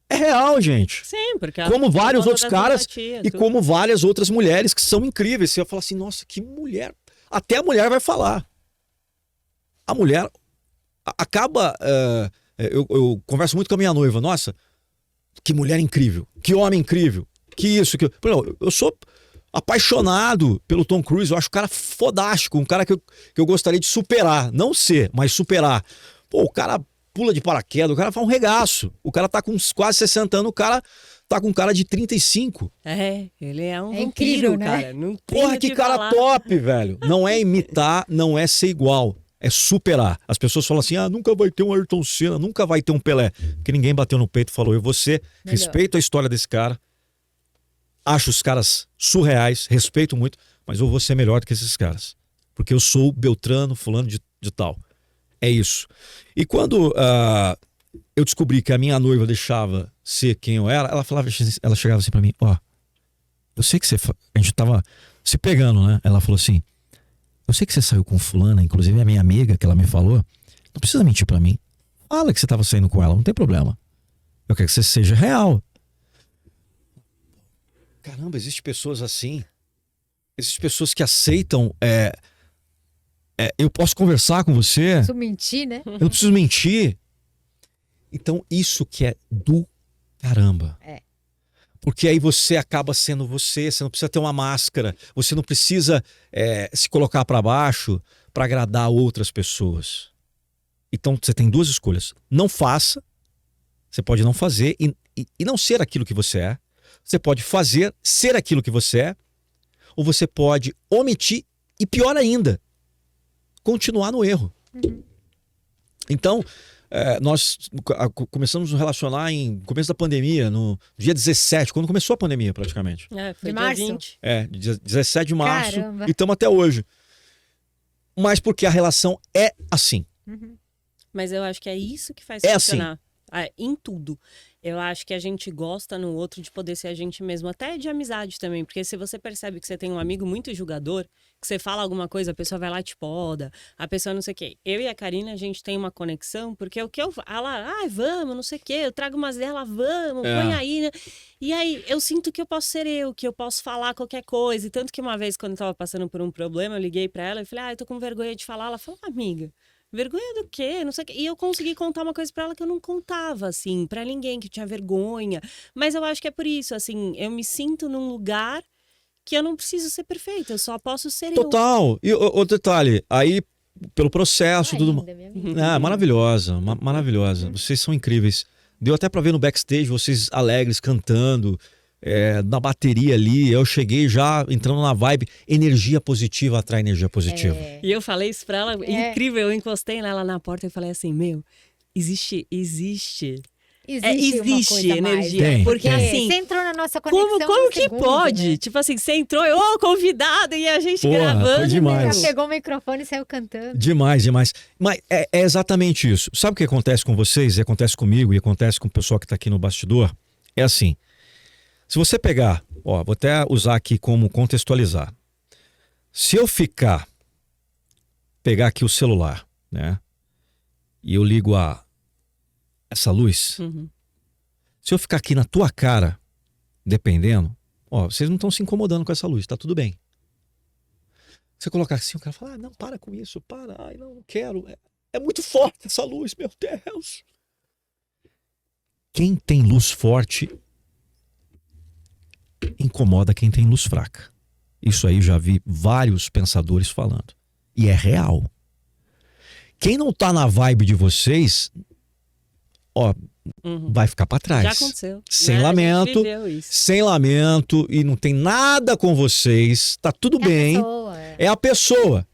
É real, gente. Sim, porque... Como vários outros caras empatia, e como várias outras mulheres que são incríveis. Você vai falar assim, nossa, que mulher. Até a mulher vai falar. A mulher acaba... Eu converso muito com a minha noiva. Nossa, que mulher incrível. Que homem incrível. Que isso. Eu sou apaixonado pelo Tom Cruise. Eu acho o cara fodástico. Um cara que eu gostaria de superar. Não ser, mas superar. Pô, o cara pula de paraquedas. O cara faz um regaço. O cara tá com quase 60 anos. O cara tá com cara de 35. Ele é um vampiro, incrível, né? cara. Não tem Porra, o que cara falar. top, velho. Não é imitar, não é ser igual. É superar. As pessoas falam assim, nunca vai ter um Ayrton Senna, nunca vai ter um Pelé. Porque ninguém bateu no peito e falou, respeito a história desse cara, acho os caras surreais, respeito muito, mas eu vou ser melhor do que esses caras. Porque eu sou Beltrano, fulano de tal. É isso. E quando eu descobri que a minha noiva deixava ser quem eu era, ela chegava assim pra mim, eu sei que a gente tava se pegando, né? Ela falou assim, eu sei que você saiu com fulana, inclusive a minha amiga, que ela me falou, não precisa mentir pra mim. Fala que você tava saindo com ela, não tem problema. Eu quero que você seja real. Caramba, existem pessoas assim. Existem pessoas que aceitam... eu posso conversar com você. Não preciso mentir, né? Eu não preciso mentir. Então, isso que é do caramba. Porque aí você acaba sendo você não precisa ter uma máscara, você não precisa se colocar para baixo para agradar outras pessoas. Então, você tem duas escolhas. Não faça, você pode não fazer e não ser aquilo que você é. Você pode fazer, ser aquilo que você é, ou você pode omitir e, pior ainda, continuar no erro. Então, nós começamos a nos relacionar em começo da pandemia, no dia 17, quando começou a pandemia praticamente. Foi De dia março? 20. Dia 17 de março. Caramba. E estamos até hoje. Mas porque a relação é assim. Mas eu acho que é isso que faz É funcionar. Em tudo. Eu acho que a gente gosta no outro de poder ser a gente mesmo, até de amizade também, porque se você percebe que você tem um amigo muito julgador, que você fala alguma coisa, a pessoa vai lá e te poda, a pessoa não sei o quê. Eu e a Karina, a gente tem uma conexão, porque o que ela, vamos, não sei o quê, eu trago umas dela, vamos, põe aí, né? E aí, eu sinto que eu posso ser eu, que eu posso falar qualquer coisa, e tanto que uma vez, quando eu tava passando por um problema, eu liguei pra ela e falei, eu tô com vergonha de falar. Ela falou, amiga, vergonha do quê? Não sei o quê. E eu consegui contar uma coisa pra ela que eu não contava, assim, pra ninguém, que tinha vergonha. Mas eu acho que é por isso, assim, eu me sinto num lugar que eu não preciso ser perfeita, eu só posso ser eu. Total. E outro detalhe, aí, pelo processo, tudo... Maravilhosa, maravilhosa. Vocês são incríveis. Deu até pra ver no backstage, vocês alegres, cantando, na bateria ali. Eu cheguei já entrando na vibe, energia positiva atrai energia positiva. E eu falei isso pra ela, incrível, eu encostei nela na porta e falei assim, existe Uma coisa energia. Tem, Porque tem. assim, você entrou na nossa conexão como no que segundo, pode? né? Tipo assim, você entrou, convidado e a gente Porra, gravando. foi demais. Já pegou o microfone e saiu cantando. Demais. Mas é exatamente isso. Sabe o que acontece com vocês? E acontece comigo e acontece com o pessoal que tá aqui no bastidor? É assim, se você pegar, vou até usar aqui como contextualizar. Se eu ficar pegar aqui o celular, né? E eu ligo essa luz. Uhum. Se eu ficar aqui na tua cara, dependendo, ó, vocês não estão se incomodando com essa luz, tá tudo bem. Você colocar assim, o cara fala, não, para com isso, para, ai, não quero. É muito forte essa luz, meu Deus. Quem tem luz forte incomoda quem tem luz fraca. Isso aí já vi vários pensadores falando. E é real. Quem não tá na vibe de vocês, ó, vai ficar para trás. Já aconteceu. Sem né? lamento. A gente viveu isso. Sem lamento, e não tem nada com vocês, tá tudo bem. É a pessoa.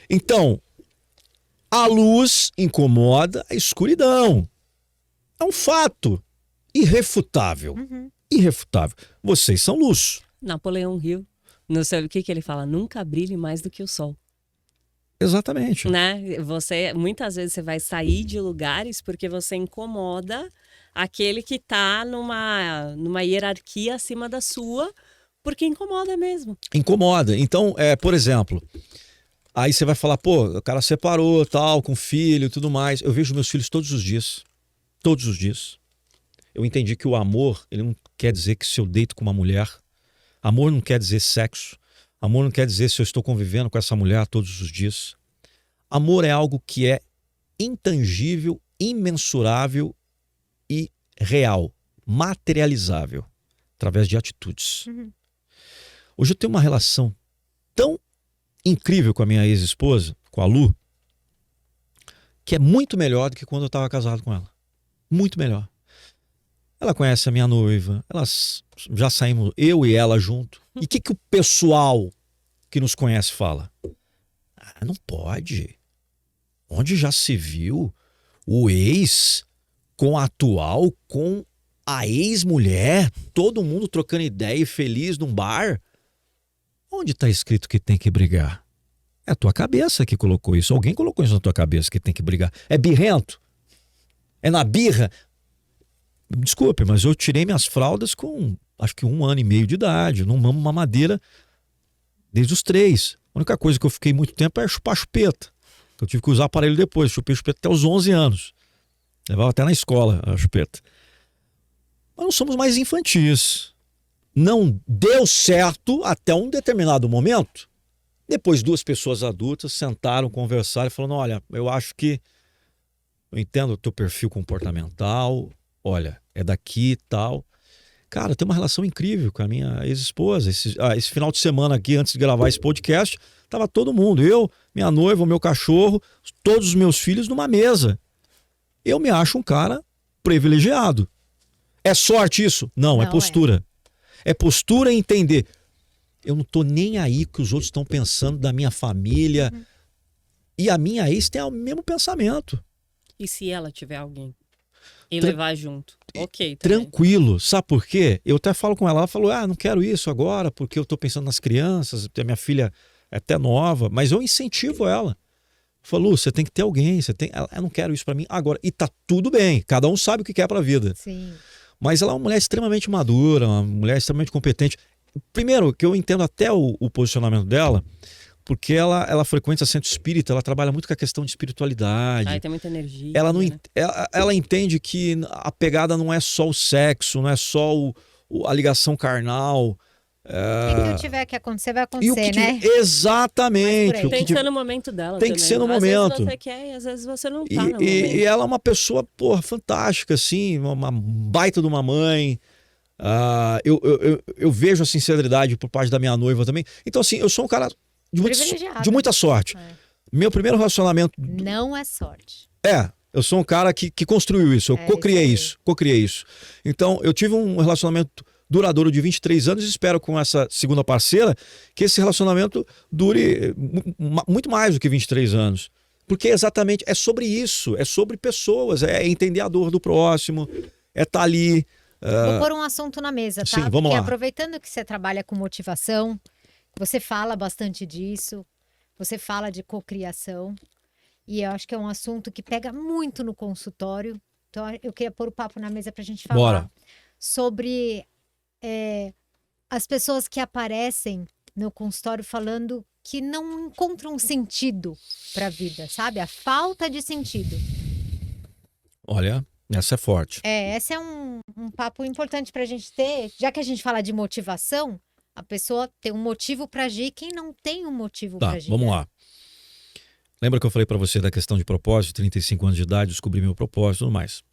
Então, a luz incomoda a escuridão. É um fato irrefutável. Irrefutável. Vocês são luz. Napoleão Hill, não sei o que ele fala, nunca brilhe mais do que o sol. Exatamente. Né? Muitas vezes você vai sair de lugares porque você incomoda aquele que tá numa hierarquia acima da sua, porque incomoda mesmo. Incomoda. Então, por exemplo, aí você vai falar, pô, o cara separou, tal, com filho e tudo mais. Eu vejo meus filhos todos os dias. Todos os dias. Eu entendi que o amor, ele não quer dizer que se eu deito com uma mulher. Amor não quer dizer sexo. Amor não quer dizer se eu estou convivendo com essa mulher todos os dias. Amor é algo que é intangível, imensurável e real, materializável, através de atitudes. Hoje eu tenho uma relação tão incrível com a minha ex-esposa, com a Lu, que é muito melhor do que quando eu estava casado com ela. Muito melhor. Ela conhece a minha noiva, elas já saímos, eu e ela junto. E o que o pessoal que nos conhece fala? Ah, não pode. Onde já se viu o ex com a atual, com a ex-mulher, todo mundo trocando ideia e feliz num bar? Onde está escrito que tem que brigar? É a tua cabeça que colocou isso. Alguém colocou isso na tua cabeça que tem que brigar. É birrento? É na birra? Desculpe, mas eu tirei minhas fraldas com acho que 1 ano e meio de idade. Não mamo mamadeira desde os 3. A única coisa que eu fiquei muito tempo é chupar chupeta. Eu tive que usar aparelho depois. Chupei chupeta até os 11 anos. Levava até na escola a chupeta. Mas não somos mais infantis. Não deu certo até um determinado momento. Depois 2 pessoas adultas sentaram, conversaram e falaram, olha, eu acho que eu entendo o teu perfil comportamental, olha, é daqui e tal. Cara, eu tenho uma relação incrível com a minha ex-esposa. Esse final de semana aqui, antes de gravar esse podcast, tava todo mundo, eu, minha noiva, o meu cachorro, todos os meus filhos numa mesa. Eu me acho um cara privilegiado. É sorte isso? Não, é postura. É postura e entender. Eu não tô nem aí que os outros estão pensando da minha família. E a minha ex tem o mesmo pensamento. E se ela tiver alguém? E levar junto? Ok. Tranquilo. Sabe por quê? Eu até falo com ela. Ela falou, não quero isso agora porque eu tô pensando nas crianças. A minha filha é até nova. Mas eu incentivo ela. Falou, você tem que ter alguém. Eu não quero isso pra mim agora. E tá tudo bem. Cada um sabe o que quer pra vida. Sim. Mas ela é uma mulher extremamente madura, uma mulher extremamente competente. Primeiro, que eu entendo até o posicionamento dela, porque ela frequenta centro espírita, ela trabalha muito com a questão de espiritualidade. Tem muita energia. Ela entende que a pegada não é só o sexo, não é só a ligação carnal. O que tiver que acontecer, vai acontecer, né? Exatamente. Tem que ser no momento dela tem também. que ser no às momento. Às vezes você quer e às vezes você não tá no momento. E ela é uma pessoa, fantástica, assim, uma baita de uma mãe. Eu vejo a sinceridade por parte da minha noiva também. Então, assim, eu sou um cara de muita sorte. Meu primeiro relacionamento... Não é sorte. Eu sou um cara que construiu isso. Eu co-criei isso. Então, eu tive um relacionamento duradouro de 23 anos e espero com essa segunda parceira que esse relacionamento dure muito mais do que 23 anos. Porque exatamente é sobre isso, é sobre pessoas, é entender a dor do próximo, é estar ali... Vou pôr um assunto na mesa, tá? Sim, vamos Porque lá. aproveitando que você trabalha com motivação, você fala bastante disso, você fala de cocriação, e eu acho que é um assunto que pega muito no consultório. Então eu queria pôr o papo na mesa pra gente falar Bora. sobre as pessoas que aparecem no consultório falando que não encontram sentido para a vida, sabe? A falta de sentido. Olha, essa é forte. Esse é um papo importante para a gente ter, já que a gente fala de motivação, a pessoa tem um motivo para agir, quem não tem um motivo para Tá, agir. vamos lá. Lembra que eu falei para você da questão de propósito, 35 anos de idade, descobri meu propósito e tudo mais.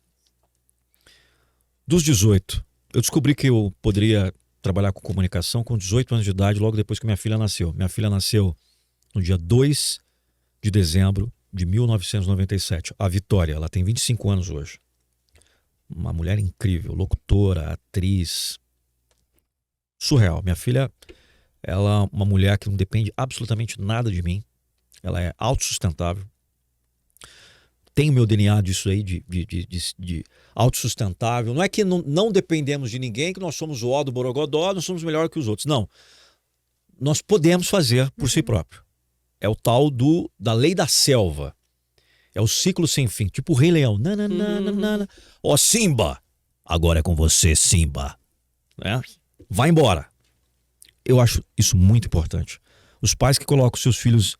Dos 18, eu descobri que eu poderia trabalhar com comunicação com 18 anos de idade, logo depois que minha filha nasceu. Minha filha nasceu no dia 2 de dezembro de 1997. A Vitória, ela tem 25 anos hoje. Uma mulher incrível, locutora, atriz. Surreal. Minha filha, ela é uma mulher que não depende absolutamente nada de mim. Ela é autossustentável. Tem o meu DNA disso aí, de autossustentável. Não é que não dependemos de ninguém, que nós somos o ó do Borogodó, nós somos melhor que os outros. Não. Nós podemos fazer por si próprio. É o tal da lei da selva. É o ciclo sem fim. Tipo o Rei Leão. Nananana. Ó, Simba! Agora é com você, Simba. Né? Vai embora. Eu acho isso muito importante. Os pais que colocam seus filhos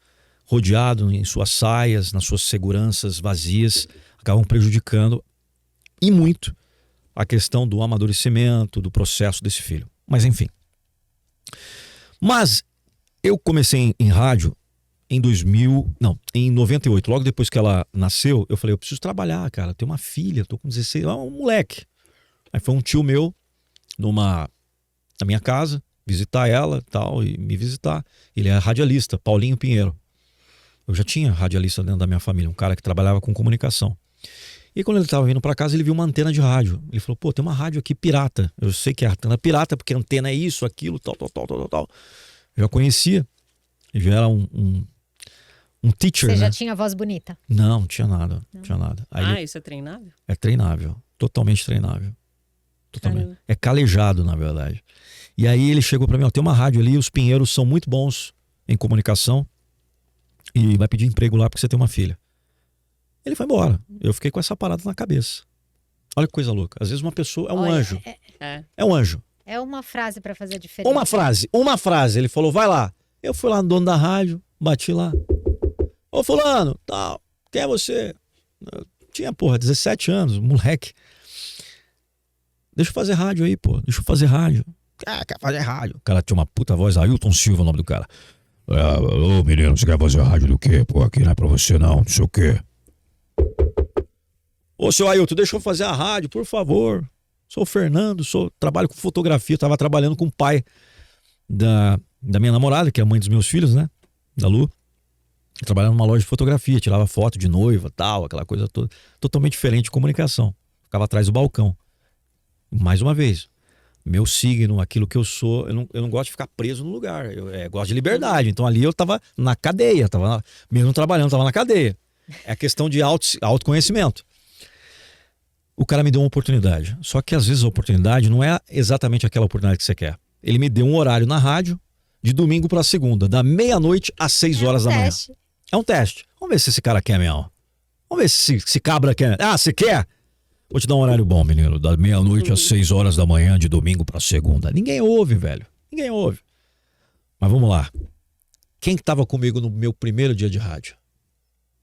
rodeados em suas saias, nas suas seguranças vazias, acabam prejudicando e muito a questão do amadurecimento, do processo desse filho. Mas enfim. Mas eu comecei em rádio em 98, logo depois que ela nasceu, eu falei, eu preciso trabalhar, cara, eu tenho uma filha, tô com 16, um moleque. Aí foi um tio meu na minha casa, visitar ela tal, e me visitar. Ele é radialista, Paulinho Pinheiro. Eu já tinha radialista dentro da minha família, um cara que trabalhava com comunicação. E quando ele estava vindo para casa, ele viu uma antena de rádio. Ele falou, pô, tem uma rádio aqui pirata. Eu sei que é antena pirata, porque a antena é isso, aquilo, tal. Eu já conhecia. Eu já era um teacher, Você né? já tinha voz bonita? Não tinha nada. Não tinha nada. Aí Isso é treinável? é treinável. Totalmente treinável. Totalmente. Caramba. É calejado, na verdade. E aí ele chegou para mim, ó, tem uma rádio ali, os Pinheiros são muito bons em comunicação e vai pedir emprego lá porque você tem uma filha. Ele foi embora. Eu fiquei com essa parada na cabeça. Olha que coisa louca. Às vezes uma pessoa é um Olha, anjo. É. É um anjo. É uma frase para fazer a diferença. Uma frase. Ele falou, vai lá. Eu fui lá no dono da rádio, bati lá. Ô fulano, tal, quem é você? Eu tinha, 17 anos, moleque. Deixa eu fazer rádio aí, pô. Deixa eu fazer rádio. Quer fazer rádio? O cara tinha uma puta voz, Ailton Silva, o nome do cara. Ô menino, você quer fazer rádio do quê? Pô, aqui não é pra você não sei o quê. Ô seu Ailton, deixa eu fazer a rádio, por favor. Sou o Fernando, trabalho com fotografia, tava trabalhando com o pai da minha namorada, que é a mãe dos meus filhos, né? Da Lu. Eu trabalhava numa loja de fotografia, tirava foto de noiva, tal, aquela coisa toda. Totalmente diferente de comunicação. Ficava atrás do balcão. Mais uma vez, meu signo, aquilo que eu sou, eu não gosto de ficar preso no lugar. Eu gosto de liberdade. Então ali eu tava na cadeia, mesmo trabalhando, tava na cadeia. É a questão de autoconhecimento. O cara me deu uma oportunidade. Só que às vezes a oportunidade não é exatamente aquela oportunidade que você quer. Ele me deu um horário na rádio, de domingo para segunda, da meia-noite às 6 horas da manhã. É um teste. Vamos ver se esse cara quer mesmo. Vamos ver se esse cabra quer. Ah, você quer? Vou te dar um horário bom, menino. Da meia-noite às 6 horas da manhã, de domingo para segunda. Ninguém ouve, velho. Ninguém ouve. Mas vamos lá. Quem estava comigo no meu primeiro dia de rádio?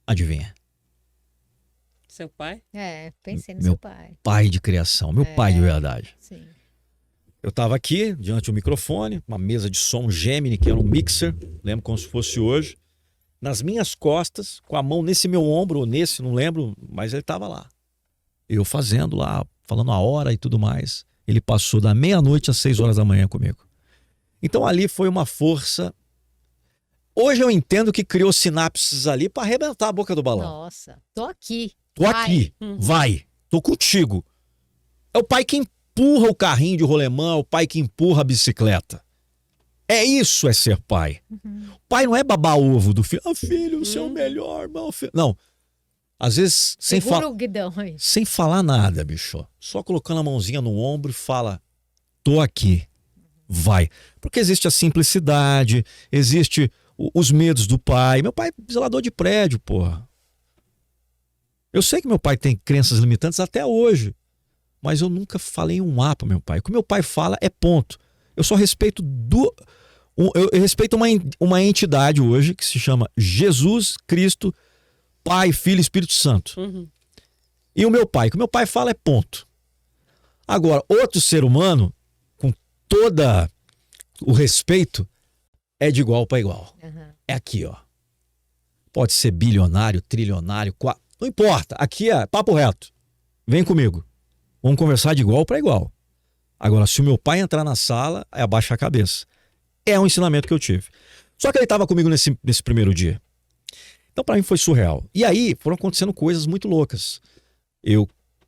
Adivinha? Seu pai? Pensei no Meu seu pai. Pai de criação. Meu pai de verdade. Sim. Eu estava aqui, diante do microfone, uma mesa de som Gemini, que era um mixer. Lembro como se fosse hoje. Nas minhas costas, com a mão nesse meu ombro, ou nesse, não lembro, mas ele estava lá. Eu fazendo lá, falando a hora e tudo mais. Ele passou da meia-noite às 6 horas da manhã comigo. Então ali foi uma força. Hoje eu entendo que criou sinapses ali para arrebentar a boca do balão. Nossa, tô aqui. Tô aqui, vai, tô contigo. É o pai que empurra o carrinho de rolemã, é o pai que empurra a bicicleta. É isso, é ser pai. Pai não é babar ovo do filho. Ah, filho, você é o melhor, meu filho. Não. Às vezes, Segura o guidão aí. sem falar nada, bicho. Só colocando a mãozinha no ombro e fala, tô aqui, vai. Porque existe a simplicidade, existe os medos do pai. Meu pai é zelador de prédio, porra. Eu sei que meu pai tem crenças limitantes até hoje, mas eu nunca falei um A para meu pai. O que meu pai fala é ponto. Eu só respeito Eu respeito uma entidade hoje que se chama Jesus Cristo, Pai, Filho e Espírito Santo. Uhum. E o meu pai, o que o meu pai fala é ponto. Agora, outro ser humano, com toda o respeito, é de igual para igual. Uhum. É aqui, ó. Pode ser bilionário, trilionário, não importa. Aqui é papo reto. Vem comigo. Vamos conversar de igual para igual. Agora, se o meu pai entrar na sala, abaixa a cabeça. É um ensinamento que eu tive. Só que ele estava comigo nesse primeiro dia. Então, para mim, foi surreal. E aí, foram acontecendo coisas muito loucas. Eu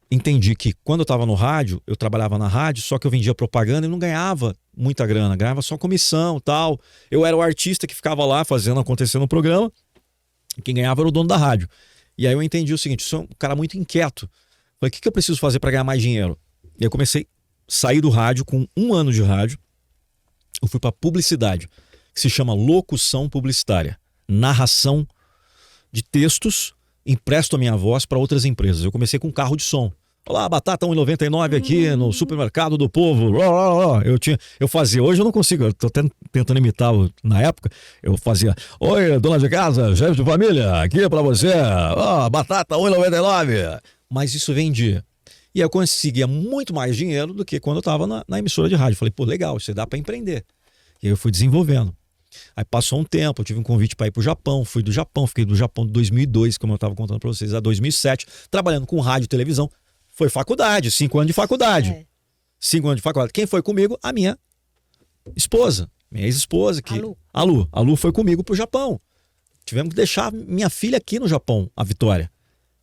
entendi que quando eu estava no rádio, eu trabalhava na rádio, só que eu vendia propaganda e não ganhava muita grana. Ganhava só comissão e tal. Eu era o artista que ficava lá fazendo acontecer no programa. E quem ganhava era o dono da rádio. E aí eu entendi o seguinte, sou um cara muito inquieto. Falei, o que eu preciso fazer para ganhar mais dinheiro? E aí eu comecei a sair do rádio com 1 ano de rádio. Eu fui para publicidade, que se chama locução publicitária. Narração de textos, empresto a minha voz para outras empresas. Eu comecei com um carro de som. Olá, batata 1,99 aqui no supermercado do povo. Eu fazia, hoje eu não consigo, eu tô tentando imitar na época. Eu fazia, oi, dona de casa, chefe de família, aqui é para você, batata 1,99. Mas isso vendia. E aí eu conseguia muito mais dinheiro do que quando eu estava na emissora de rádio. Falei, pô, legal, isso dá para empreender. E aí eu fui desenvolvendo. Aí passou um tempo, eu tive um convite para ir para o Japão, fui do Japão, fiquei do Japão de 2002, como eu estava contando para vocês, a 2007, trabalhando com rádio e televisão. Foi faculdade, 5 anos de faculdade. 5 anos de faculdade. Quem foi comigo? A minha esposa, minha ex-esposa. A Lu foi comigo para o Japão. Tivemos que deixar minha filha aqui no Japão, a Vitória.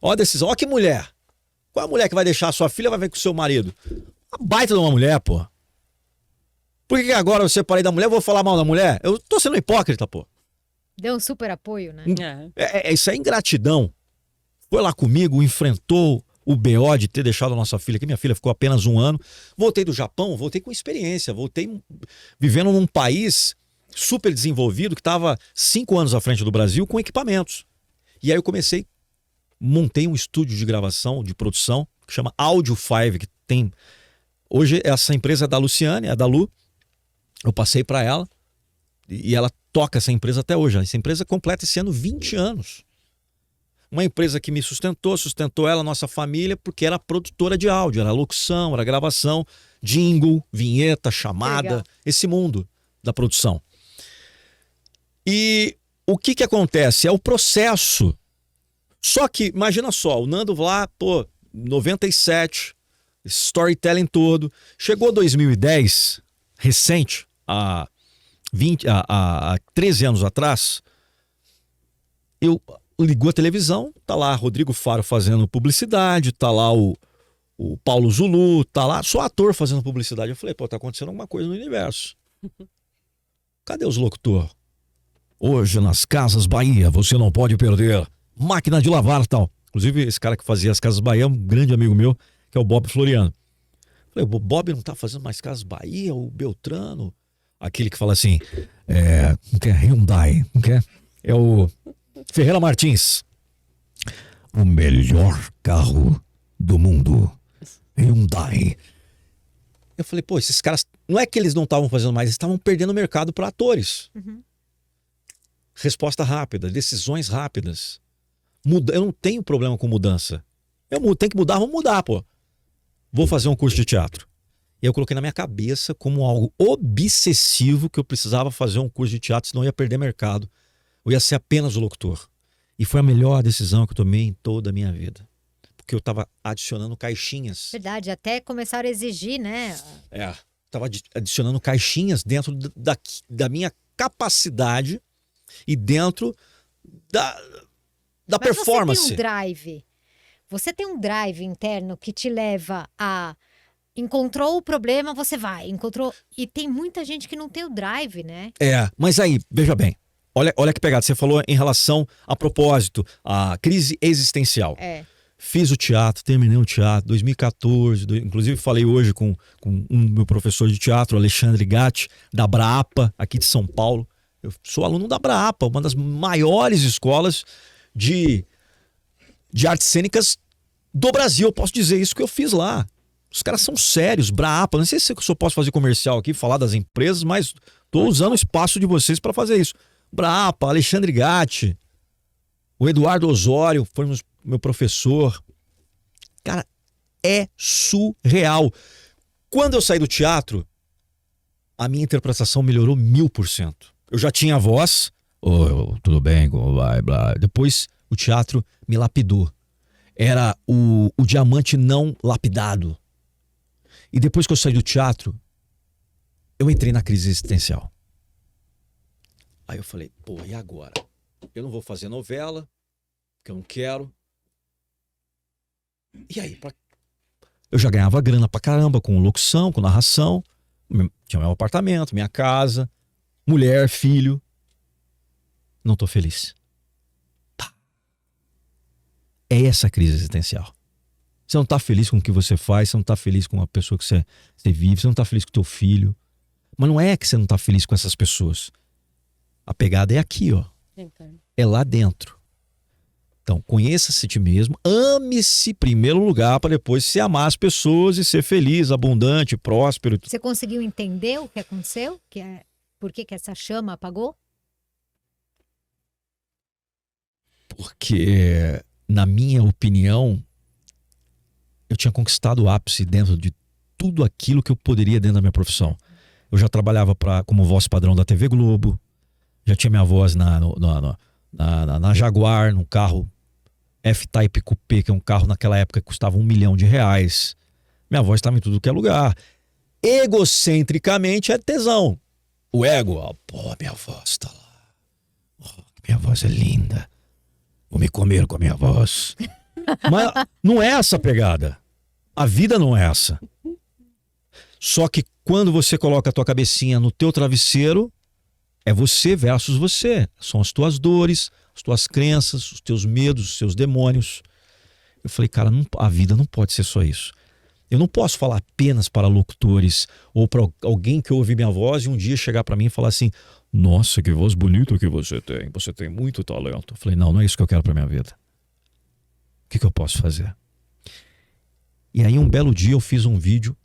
Ó a decisão, ó que mulher. Qual é a mulher que vai deixar a sua filha vai vir com o seu marido? Uma baita de uma mulher, pô. Por que agora eu separei da mulher, eu vou falar mal da mulher? Eu tô sendo hipócrita, pô. Deu um super apoio, né? Isso é ingratidão. Foi lá comigo, enfrentou o BO de ter deixado a nossa filha aqui. Minha filha ficou apenas 1 ano. Voltei do Japão, voltei com experiência. Voltei vivendo num país super desenvolvido que estava 5 anos à frente do Brasil com equipamentos. E aí eu montei um estúdio de gravação, de produção, que chama Audio 5, que tem... Hoje essa empresa é da Luciane, é da Lu. Eu passei para ela e ela toca essa empresa até hoje. Essa empresa completa esse ano 20 anos. Uma empresa que me sustentou ela, nossa família, porque era produtora de áudio, era locução, era gravação, jingle, vinheta, chamada, legal. Esse mundo da produção. E o que acontece? É o processo. Só que, imagina só, o Nando lá, 97, storytelling todo. Chegou 2010, recente, há 13 anos atrás, ligou a televisão, tá lá Rodrigo Faro fazendo publicidade, tá lá o Paulo Zulu, tá lá só ator fazendo publicidade. Eu falei, tá acontecendo alguma coisa no universo. Cadê os locutores? Hoje nas Casas Bahia, você não pode perder máquina de lavar e tal. Inclusive esse cara que fazia as Casas Bahia é um grande amigo meu, que é o Bob Floriano. Eu falei, o Bob não tá fazendo mais Casas Bahia, o Beltrano, aquele que fala assim, não quer Hyundai, não quer? É o Ferreira Martins. O melhor carro do mundo. Hyundai. Eu falei, esses caras... Não é que eles não estavam fazendo mais, eles estavam perdendo o mercado para atores. Uhum. Resposta rápida, decisões rápidas. Eu não tenho problema com mudança. Eu tenho que mudar, vamos mudar, Vou fazer um curso de teatro. E eu coloquei na minha cabeça como algo obsessivo que eu precisava fazer um curso de teatro, senão eu ia perder mercado. Eu ia ser apenas o locutor. E foi a melhor decisão que eu tomei em toda a minha vida. Porque eu estava adicionando caixinhas. Verdade, até começaram a exigir, né? Estava adicionando caixinhas dentro da minha capacidade e dentro da performance. Você tem um drive. Você tem um drive interno que te leva a... Encontrou o problema, você vai. E tem muita gente que não tem o drive, né? Mas aí, veja bem. Olha que pegada, você falou em relação a propósito, a crise existencial. Fiz o teatro, terminei o teatro, 2014, inclusive falei hoje com meu professor de teatro, Alexandre Gatti, da Brapa, aqui de São Paulo. Eu sou aluno da Brapa, uma das maiores escolas de artes cênicas do Brasil. Eu posso dizer isso que eu fiz lá. Os caras são sérios, Brapa, não sei se eu só posso fazer comercial aqui, falar das empresas, mas Tô usando o espaço de vocês para fazer isso. Brapa, Alexandre Gatti, o Eduardo Osório, foi meu professor. Cara, é surreal. Quando eu saí do teatro, a minha interpretação melhorou 1000%. Eu já tinha a voz. Tudo bem, como vai, blá. Depois o teatro me lapidou. Era o diamante não lapidado. E depois que eu saí do teatro, eu entrei na crise existencial. Aí eu falei, pô, e agora? Eu não vou fazer novela, porque eu não quero. E aí, eu já ganhava grana pra caramba com locução, com narração. Tinha meu apartamento, minha casa, mulher, filho. Não tô feliz. Pá. É essa crise existencial. Você não tá feliz com o que você faz, você não tá feliz com a pessoa que você vive, você não tá feliz com o teu filho. Mas não é que você não tá feliz com essas pessoas. A pegada é aqui, ó. É lá dentro. Então, conheça-se a ti mesmo, ame-se em primeiro lugar para depois se amar as pessoas e ser feliz, abundante, próspero. Você conseguiu entender o que aconteceu? Por que essa chama apagou? Porque, na minha opinião, eu tinha conquistado o ápice dentro de tudo aquilo que eu poderia dentro da minha profissão. Eu já trabalhava como voz padrão da TV Globo, já tinha minha voz na Jaguar, num carro F-Type Coupé, que é um carro naquela época que custava R$1 milhão. Minha voz estava em tudo que é lugar. Egocentricamente é tesão. O ego, ó, pô, minha voz tá lá. Oh, minha voz é linda. Vou me comer com a minha voz. Mas não é essa a pegada. A vida não é essa. Só que quando você coloca a tua cabecinha no teu travesseiro, é você versus você. São as tuas dores, as tuas crenças, os teus medos, os seus demônios. Eu falei, cara, a vida não pode ser só isso. Eu não posso falar apenas para locutores ou para alguém que ouve minha voz e um dia chegar para mim e falar assim, nossa, que voz bonita que você tem muito talento. Eu falei, não é isso que eu quero para minha vida. O que eu posso fazer? E aí um belo dia eu fiz um vídeo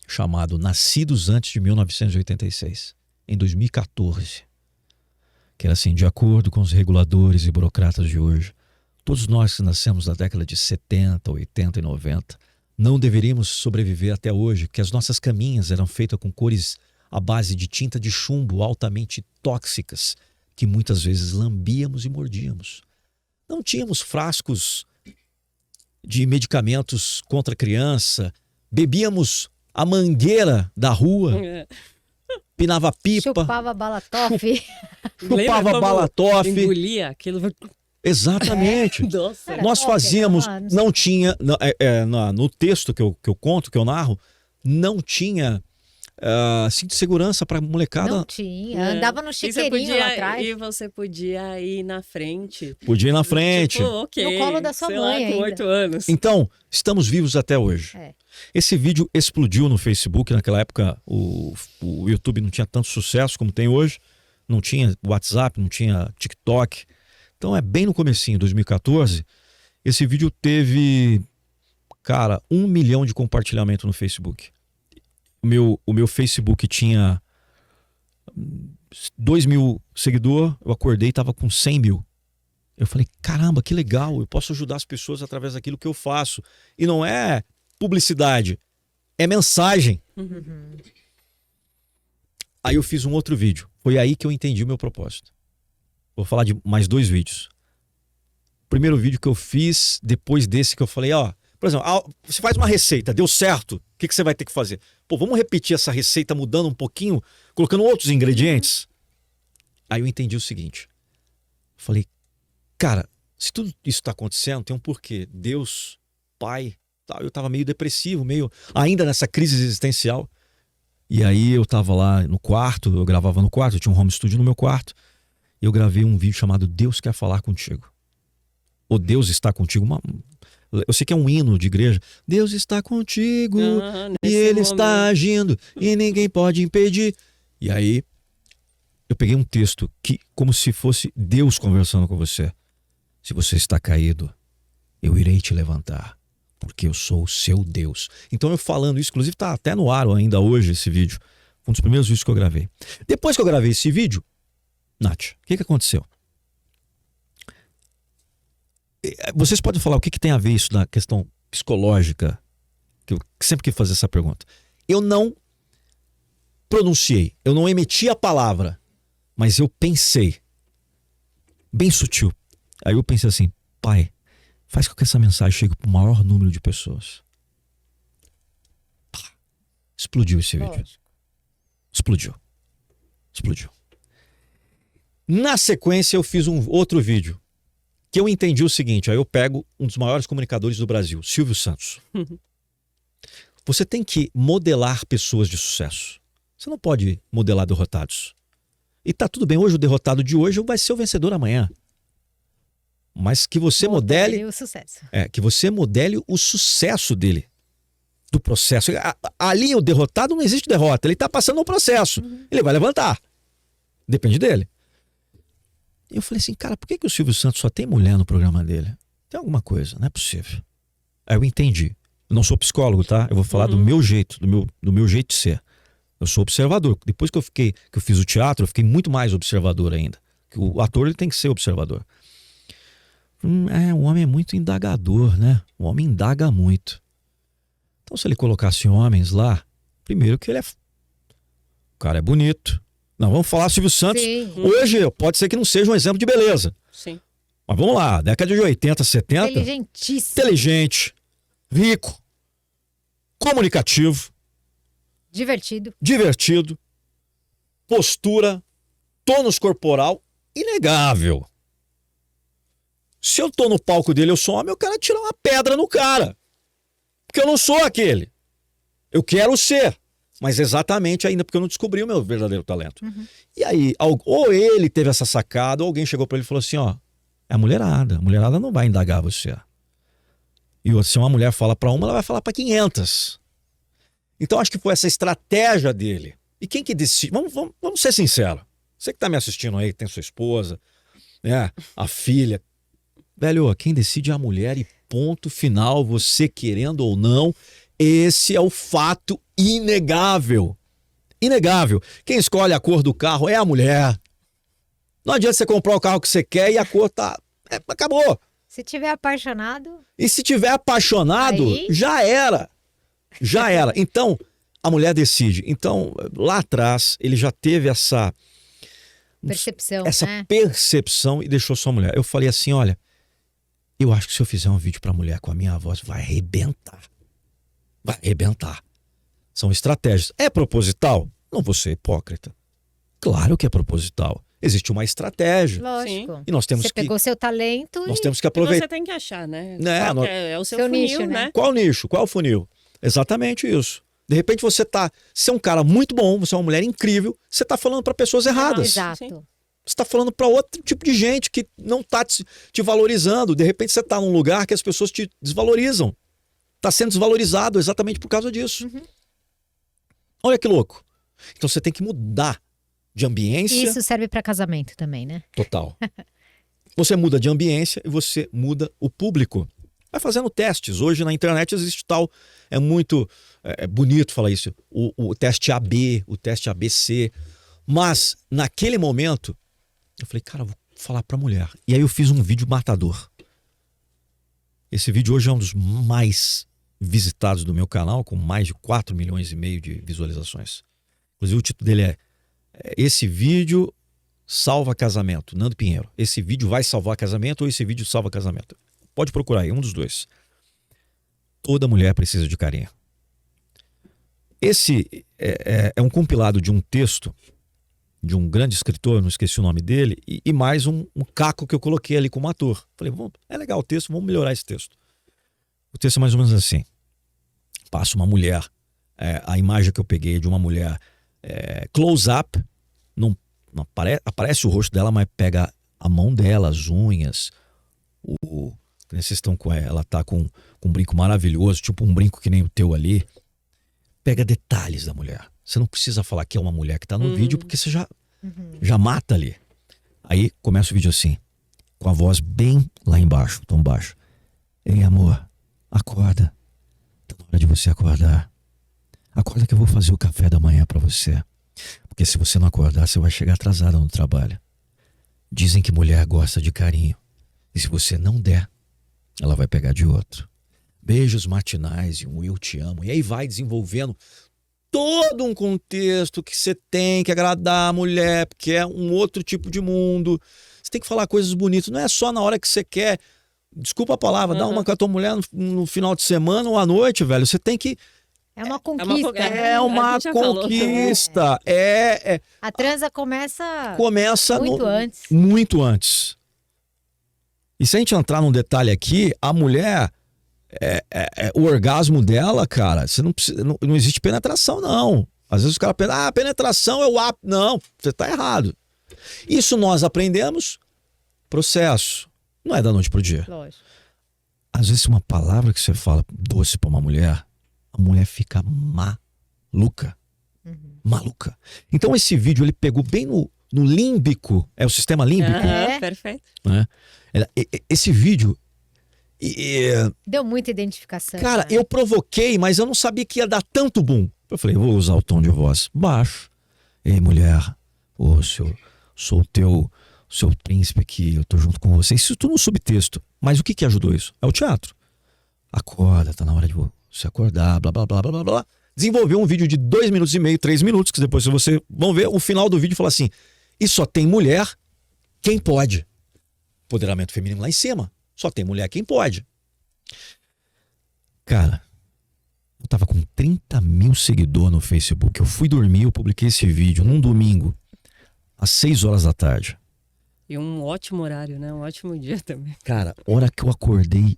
chamado Nascidos Antes de 1986, em 2014. Que era assim, de acordo com os reguladores e burocratas de hoje, todos nós que nascemos na década de 70, 80 e 90, não deveríamos sobreviver até hoje, porque as nossas caminhas eram feitas com cores à base de tinta de chumbo altamente tóxicas, que muitas vezes lambíamos e mordíamos. Não tínhamos frascos de medicamentos contra a criança, bebíamos a mangueira da rua, pinava pipa, chupava balatofe. chupava balatofe, engolia aquilo. Exatamente. Nossa. Nós fazíamos, não tinha, no texto que eu conto, que eu narro, não tinha cinto de segurança para molecada. Não tinha, andava no chiqueirinho lá atrás. E você podia ir na frente. Podia ir na frente. Tipo, okay, no colo da sua mãe lá, com 8 anos. Então, estamos vivos até hoje. Esse vídeo explodiu no Facebook. Naquela época, o YouTube não tinha tanto sucesso como tem hoje. Não tinha WhatsApp, não tinha TikTok. Então, é bem no comecinho, 2014. Esse vídeo teve, cara, 1 milhão de compartilhamento no Facebook. O meu Facebook tinha 2 mil seguidores, eu acordei e estava com 100 mil. Eu falei, caramba, que legal, eu posso ajudar as pessoas através daquilo que eu faço. E não é publicidade, é mensagem. Uhum. Aí eu fiz um outro vídeo, foi aí que eu entendi o meu propósito. Vou falar de mais 2 vídeos. O primeiro vídeo que eu fiz, depois desse que eu falei, ó, por exemplo, você faz uma receita, deu certo, o que você vai ter que fazer? Pô, vamos repetir essa receita mudando um pouquinho, colocando outros ingredientes? Aí eu entendi o seguinte. Falei, cara, se tudo isso está acontecendo, tem um porquê. Deus, Pai, tal. Eu estava meio depressivo, ainda nessa crise existencial. E aí eu estava lá no quarto, eu gravava no quarto, eu tinha um home studio no meu quarto. Eu gravei um vídeo chamado Deus Quer Falar Contigo. Ou Deus Está Contigo. Eu sei que é um hino de igreja. Deus está contigo e Ele está agindo e ninguém pode impedir. E aí eu peguei um texto que, como se fosse Deus conversando com você. Se você está caído, eu irei te levantar, porque eu sou o seu Deus. Então eu falando isso, inclusive está até no ar ainda hoje esse vídeo. Foi um dos primeiros vídeos que eu gravei. Depois que eu gravei esse vídeo, Nath, o que aconteceu? Vocês podem falar o que tem a ver isso na questão psicológica, que eu sempre quis fazer essa pergunta. Eu não pronunciei, eu não emiti a palavra, mas eu pensei, bem sutil. Aí eu pensei assim, pai, faz com que essa mensagem chegue para o maior número de pessoas. Pá, explodiu esse vídeo. Lógico. Explodiu. Na sequência eu fiz um outro vídeo, que eu entendi o seguinte, aí eu pego um dos maiores comunicadores do Brasil, Silvio Santos. Você tem que modelar pessoas de sucesso. Você não pode modelar derrotados. E tá tudo bem, hoje o derrotado de hoje vai ser o vencedor amanhã. Mas que você modele o sucesso. que você modele o sucesso dele, do processo. Ali o derrotado não existe derrota, ele tá passando um processo. Ele vai levantar. Depende dele. E eu falei assim, cara, por que o Silvio Santos só tem mulher no programa dele? Tem alguma coisa, não é possível. Aí eu entendi. Eu não sou psicólogo, tá? Eu vou falar do meu jeito, do meu jeito de ser. Eu sou observador. Depois que eu fiz o teatro, eu fiquei muito mais observador ainda. O ator ele tem que ser observador. O homem é muito indagador, né? O homem indaga muito. Então, se ele colocasse homens lá, primeiro que o cara é bonito. Não, vamos falar Silvio Santos. Sim. Hoje pode ser que não seja um exemplo de beleza. Sim. Mas vamos lá, década de 80, 70. Inteligentíssimo. Inteligente, rico, comunicativo, divertido, postura, tônus corporal, inegável. Se eu tô no palco dele, eu sou homem, eu quero tirar uma pedra no cara. Porque eu não sou aquele. Eu quero ser. Mas exatamente ainda porque eu não descobri o meu verdadeiro talento. E aí, ou ele teve essa sacada, ou alguém chegou para ele e falou assim, ó, é a mulherada. A mulherada não vai indagar você. E se uma mulher fala para uma, ela vai falar para 500. Então acho que foi essa estratégia dele. E quem que decide? Vamos ser sinceros. Você que tá me assistindo aí, tem sua esposa, né, a filha. Velho, quem decide é a mulher e ponto final, você querendo ou não, esse é o fato inegável. Inegável. Quem escolhe a cor do carro é a mulher. Não adianta você comprar o carro que você quer e a cor tá... acabou. Se tiver apaixonado... E se tiver apaixonado, aí... já era. Já era. Então, a mulher decide. Então, lá atrás, ele já teve essa percepção e deixou só a mulher. Eu falei assim, olha, eu acho que se eu fizer um vídeo pra mulher com a minha voz, vai arrebentar. Vai arrebentar. São estratégias. É proposital? Não vou ser hipócrita. Claro que é proposital. Existe uma estratégia. Lógico. Sim. E nós temos você pegou seu talento nós temos que aproveitar. Você tem que achar, né? Não, é o seu funil, nicho, né? Qual nicho? Qual funil? Exatamente isso. De repente você é um cara muito bom, você é uma mulher incrível, você tá falando para pessoas erradas. Exato. Sim. Você tá falando para outro tipo de gente que não tá te valorizando. De repente você tá num lugar que as pessoas te desvalorizam. Tá sendo desvalorizado exatamente por causa disso. Olha que louco. Então você tem que mudar de ambiência. Isso serve para casamento também, né? Total. Você muda de ambiência e você muda o público. Vai fazendo testes. Hoje na internet existe tal. É muito bonito falar isso. O teste AB, o teste ABC. Mas naquele momento, eu falei, cara, eu vou falar pra mulher. E aí eu fiz um vídeo matador. Esse vídeo hoje é um dos mais visitados do meu canal, com mais de 4,5 milhões de visualizações. Inclusive o título dele é Esse vídeo salva casamento, Nando Pinheiro. Esse vídeo vai salvar casamento ou esse vídeo salva casamento? Pode procurar aí, um dos dois. Toda mulher precisa de carinho. Esse é um compilado de um texto de um grande escritor, não esqueci o nome dele, e mais um caco que eu coloquei ali como ator. Falei, é legal o texto, vamos melhorar esse texto. O texto é mais ou menos assim. Passa uma mulher, a imagem que eu peguei de uma mulher close-up, não aparece o rosto dela, mas pega a mão dela, as unhas, vocês estão com ela tá com um brinco maravilhoso, tipo um brinco que nem o teu ali. Pega detalhes da mulher. Você não precisa falar que é uma mulher que tá no vídeo, porque você já mata ali. Aí começa o vídeo assim, com a voz bem lá embaixo, tão baixo. Ei, amor, acorda. Tá na hora de você acordar. Acorda que eu vou fazer o café da manhã pra você. Porque se você não acordar, você vai chegar atrasada no trabalho. Dizem que mulher gosta de carinho. E se você não der, ela vai pegar de outro. Beijos matinais e um eu te amo. E aí vai desenvolvendo todo um contexto que você tem que agradar a mulher, porque é um outro tipo de mundo. Você tem que falar coisas bonitas. Não é só na hora que você quer, desculpa a palavra, dar uma com a tua mulher no final de semana ou à noite, velho. Você tem que... É uma conquista. É uma conquista. A transa começa muito antes. Muito antes. E se a gente entrar num detalhe aqui, a mulher, o orgasmo dela, cara, você não precisa, não existe penetração, não. Às vezes o cara pensa, penetração é o ápice. Não, você tá errado. Isso nós aprendemos, processo. Não é da noite pro dia. Lógico. Às vezes uma palavra que você fala doce pra uma mulher, a mulher fica maluca. Maluca. Então esse vídeo ele pegou bem no límbico, é o sistema límbico. Perfeito. Né? Esse vídeo... Deu muita identificação. Cara, né? eu provoquei, mas eu não sabia que ia dar tanto boom. Eu falei, vou usar o tom de voz baixo. Ei, mulher, sou o seu príncipe aqui, eu tô junto com você. Isso tudo no subtexto. Mas o que ajudou isso? É o teatro. Acorda, tá na hora de você acordar, blá, blá, blá, blá, blá, blá. Desenvolveu um vídeo de 2 minutos e meio, 3 minutos, que depois vocês vão ver o final do vídeo e falar assim, e só tem mulher quem pode. Empoderamento feminino lá em cima. Só tem mulher quem pode. Cara, eu tava com 30 mil seguidores no Facebook. Eu fui dormir, eu publiquei esse vídeo num domingo, às 6 horas da tarde. E um ótimo horário, né? Um ótimo dia também. Cara, hora que eu acordei,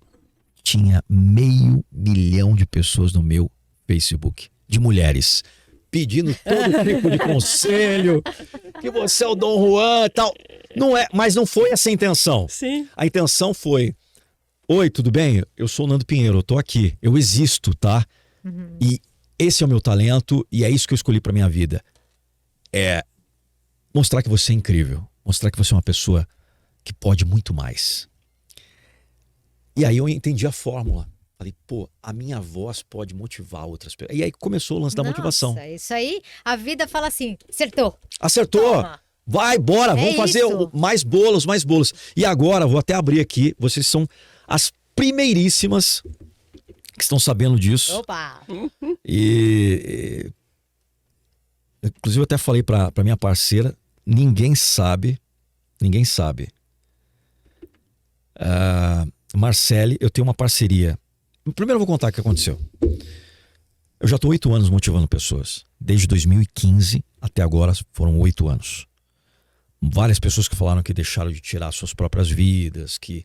tinha 500 mil de pessoas no meu Facebook. De mulheres. Pedindo todo tipo de conselho. Que você é o Dom Juan e tal. Não é, mas não foi essa a intenção. Sim. A intenção foi: oi, tudo bem? Eu sou o Nando Pinheiro, eu tô aqui. Eu existo, tá? E esse é o meu talento e é isso que eu escolhi pra minha vida. É mostrar que você é incrível. Mostrar que você é uma pessoa que pode muito mais. E aí eu entendi a fórmula. Falei, pô, a minha voz pode motivar outras pessoas. E aí começou o lance da motivação. Nossa, isso aí, a vida fala assim, acertou. Acertou! Toma. Vai, bora, vamos fazer isso. mais bolos, mais bolos. E agora, vou até abrir aqui, vocês são primeiríssimas que estão sabendo disso. Opa! Inclusive eu até falei pra minha parceira, ninguém sabe. Marcele, eu tenho uma parceria. Primeiro eu vou contar o que aconteceu. Eu já estou 8 anos motivando pessoas. Desde 2015 até agora foram 8 anos. Várias pessoas que falaram que deixaram de tirar suas próprias vidas, que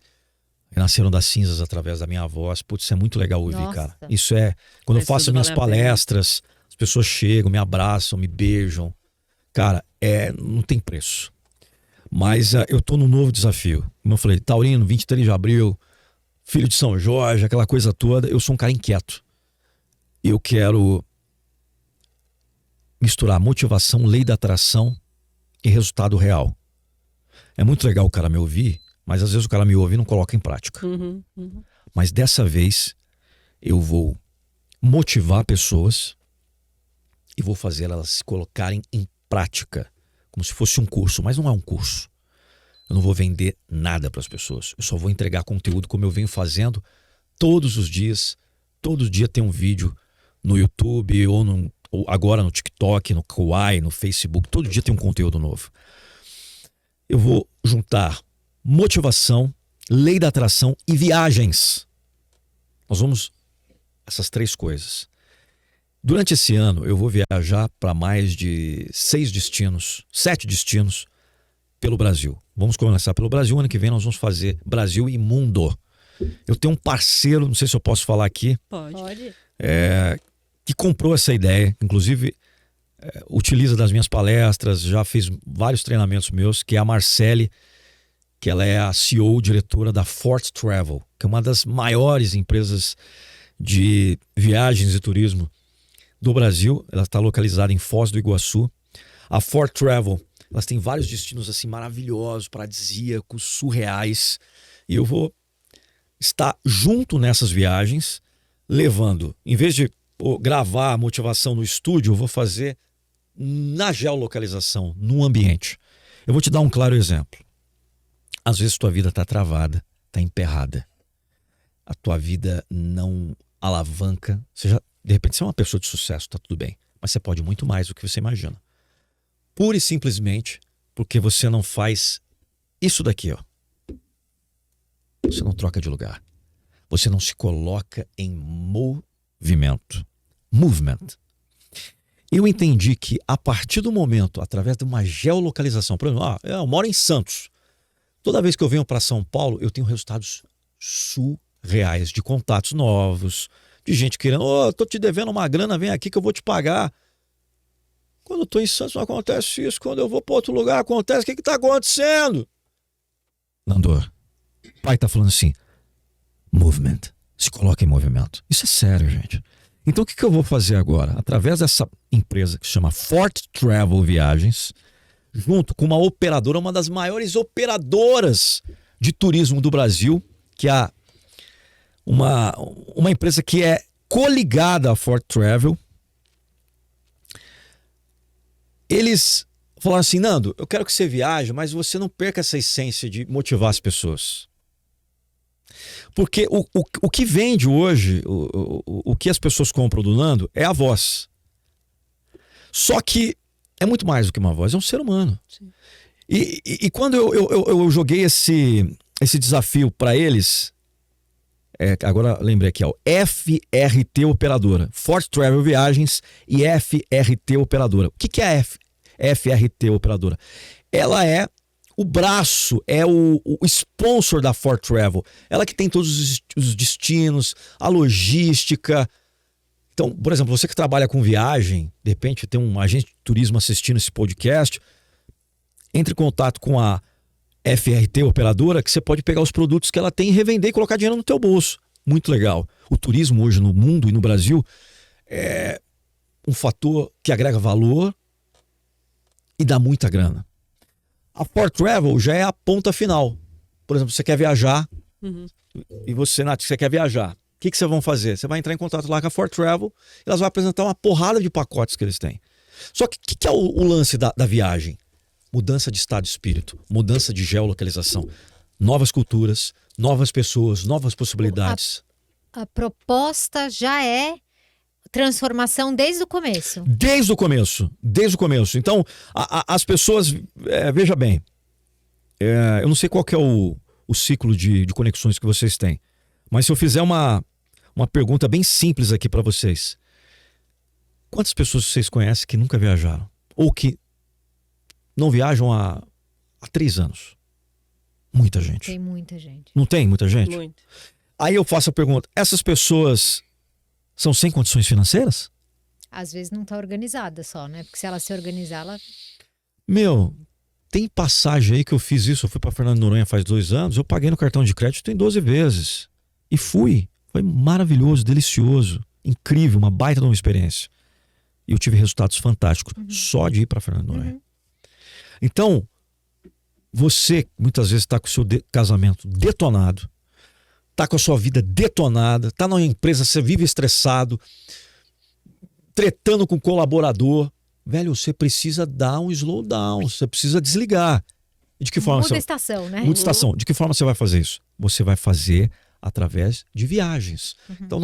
nasceram das cinzas através da minha voz. Putz, isso é muito legal ouvir, Nossa. cara. Isso é... Quando eu faço minhas palestras, as pessoas chegam, me abraçam, me beijam. Cara, não tem preço. Mas eu tô num novo desafio. Como eu falei, taurino, 23 de abril, filho de São Jorge, aquela coisa toda. Eu sou um cara inquieto. Eu quero misturar motivação, lei da atração e resultado real. É muito legal o cara me ouvir, mas às vezes o cara me ouve e não coloca em prática. Mas dessa vez eu vou motivar pessoas e vou fazer elas se colocarem em prática, como se fosse um curso, mas não é um curso. Eu não vou vender nada para as pessoas. Eu só vou entregar conteúdo como eu venho fazendo todos os dias. Todo dia tem um vídeo no YouTube ou agora no TikTok, no Kawaii, no Facebook. Todo dia tem um conteúdo novo. Eu vou juntar motivação, lei da atração e viagens. Nós vamos... essas 3 coisas. Durante esse ano eu vou viajar para mais de 7 destinos pelo Brasil. Vamos começar pelo Brasil, ano que vem nós vamos fazer Brasil e Mundo. Eu tenho um parceiro, não sei se eu posso falar aqui, Pode. que comprou essa ideia, inclusive utiliza das minhas palestras, já fez vários treinamentos meus, que é a Marcele, que ela é a CEO, diretora da Fort Travel, que é uma das maiores empresas de viagens e turismo do Brasil. Ela está localizada em Foz do Iguaçu. A Fort Travel, elas têm vários destinos assim maravilhosos, paradisíacos, surreais. E eu vou estar junto nessas viagens, levando, em vez de gravar a motivação no estúdio, eu vou fazer na geolocalização, no ambiente. Eu vou te dar um claro exemplo. Às vezes tua vida está travada, está emperrada. A tua vida não alavanca. De repente você é uma pessoa de sucesso, está tudo bem. Mas você pode muito mais do que você imagina. Pura e simplesmente porque você não faz isso daqui, ó. Você não troca de lugar. Você não se coloca em movimento. Movement. Eu entendi que a partir do momento, através de uma geolocalização, por exemplo, eu moro em Santos. Toda vez que eu venho para São Paulo, eu tenho resultados surreais de contatos novos, de gente querendo, tô te devendo uma grana, vem aqui que eu vou te pagar. Quando eu tô em Santos não acontece isso, quando eu vou para outro lugar acontece, o que está acontecendo? Nandor, o pai tá falando assim, movement, se coloca em movimento. Isso é sério, gente. Então o que eu vou fazer agora? Através dessa empresa que se chama Fort Travel Viagens, junto com uma operadora, uma das maiores operadoras de turismo do Brasil, que é uma empresa que é coligada à Fort Travel. Eles falaram assim, Nando, eu quero que você viaje, mas você não perca essa essência de motivar as pessoas. Porque o que vende hoje, o que as pessoas compram do Nando é a voz. Só que é muito mais do que uma voz, é um ser humano. Sim. E quando eu joguei esse desafio para eles, agora lembrei aqui, ó, FRT Operadora, Fort Travel Viagens e FRT Operadora. O que é a FRT Operadora? Ela é o braço, é o sponsor da Fort Travel. Ela que tem todos os destinos, a logística. Então, por exemplo, você que trabalha com viagem, de repente tem um agente de turismo assistindo esse podcast, entre em contato com a FRT Operadora, que você pode pegar os produtos que ela tem e revender e colocar dinheiro no teu bolso. Muito legal. O turismo hoje no mundo e no Brasil é um fator que agrega valor e dá muita grana. A Fort Travel já é a ponta final. Por exemplo, você quer viajar e você, Nath, você quer viajar. O que vocês vão fazer? Você vai entrar em contato lá com a Fort Travel e elas vão apresentar uma porrada de pacotes que eles têm. Só que o que é o lance da viagem? Mudança de estado de espírito, mudança de geolocalização, novas culturas, novas pessoas, novas possibilidades. A proposta já é transformação desde o começo. Desde o começo. Então, as pessoas, veja bem, eu não sei qual que é o ciclo de conexões que vocês têm, mas se eu fizer uma pergunta bem simples aqui para vocês, quantas pessoas vocês conhecem que nunca viajaram? Ou que não viajam há 3 anos? Muita gente. Tem muita gente. Não tem muita gente? Muito. Aí eu faço a pergunta, essas pessoas são sem condições financeiras? Às vezes não está organizada só, né? Porque se ela se organizar, ela... Tem passagem aí que eu fiz isso, eu fui para Fernando de Noronha faz 2 anos, eu paguei no cartão de crédito em 12 vezes. E fui. Foi maravilhoso, delicioso, incrível, uma baita de uma experiência. E eu tive resultados fantásticos só de ir para Fernando de Noronha. Então, você muitas vezes está com o seu casamento detonado, está com a sua vida detonada, está numa empresa, você vive estressado, tretando com o colaborador. Velho, você precisa dar um slowdown, você precisa desligar. E de que forma Muda a estação, né? Muda a estação. De que forma você vai fazer isso? Você vai fazer através de viagens. Então,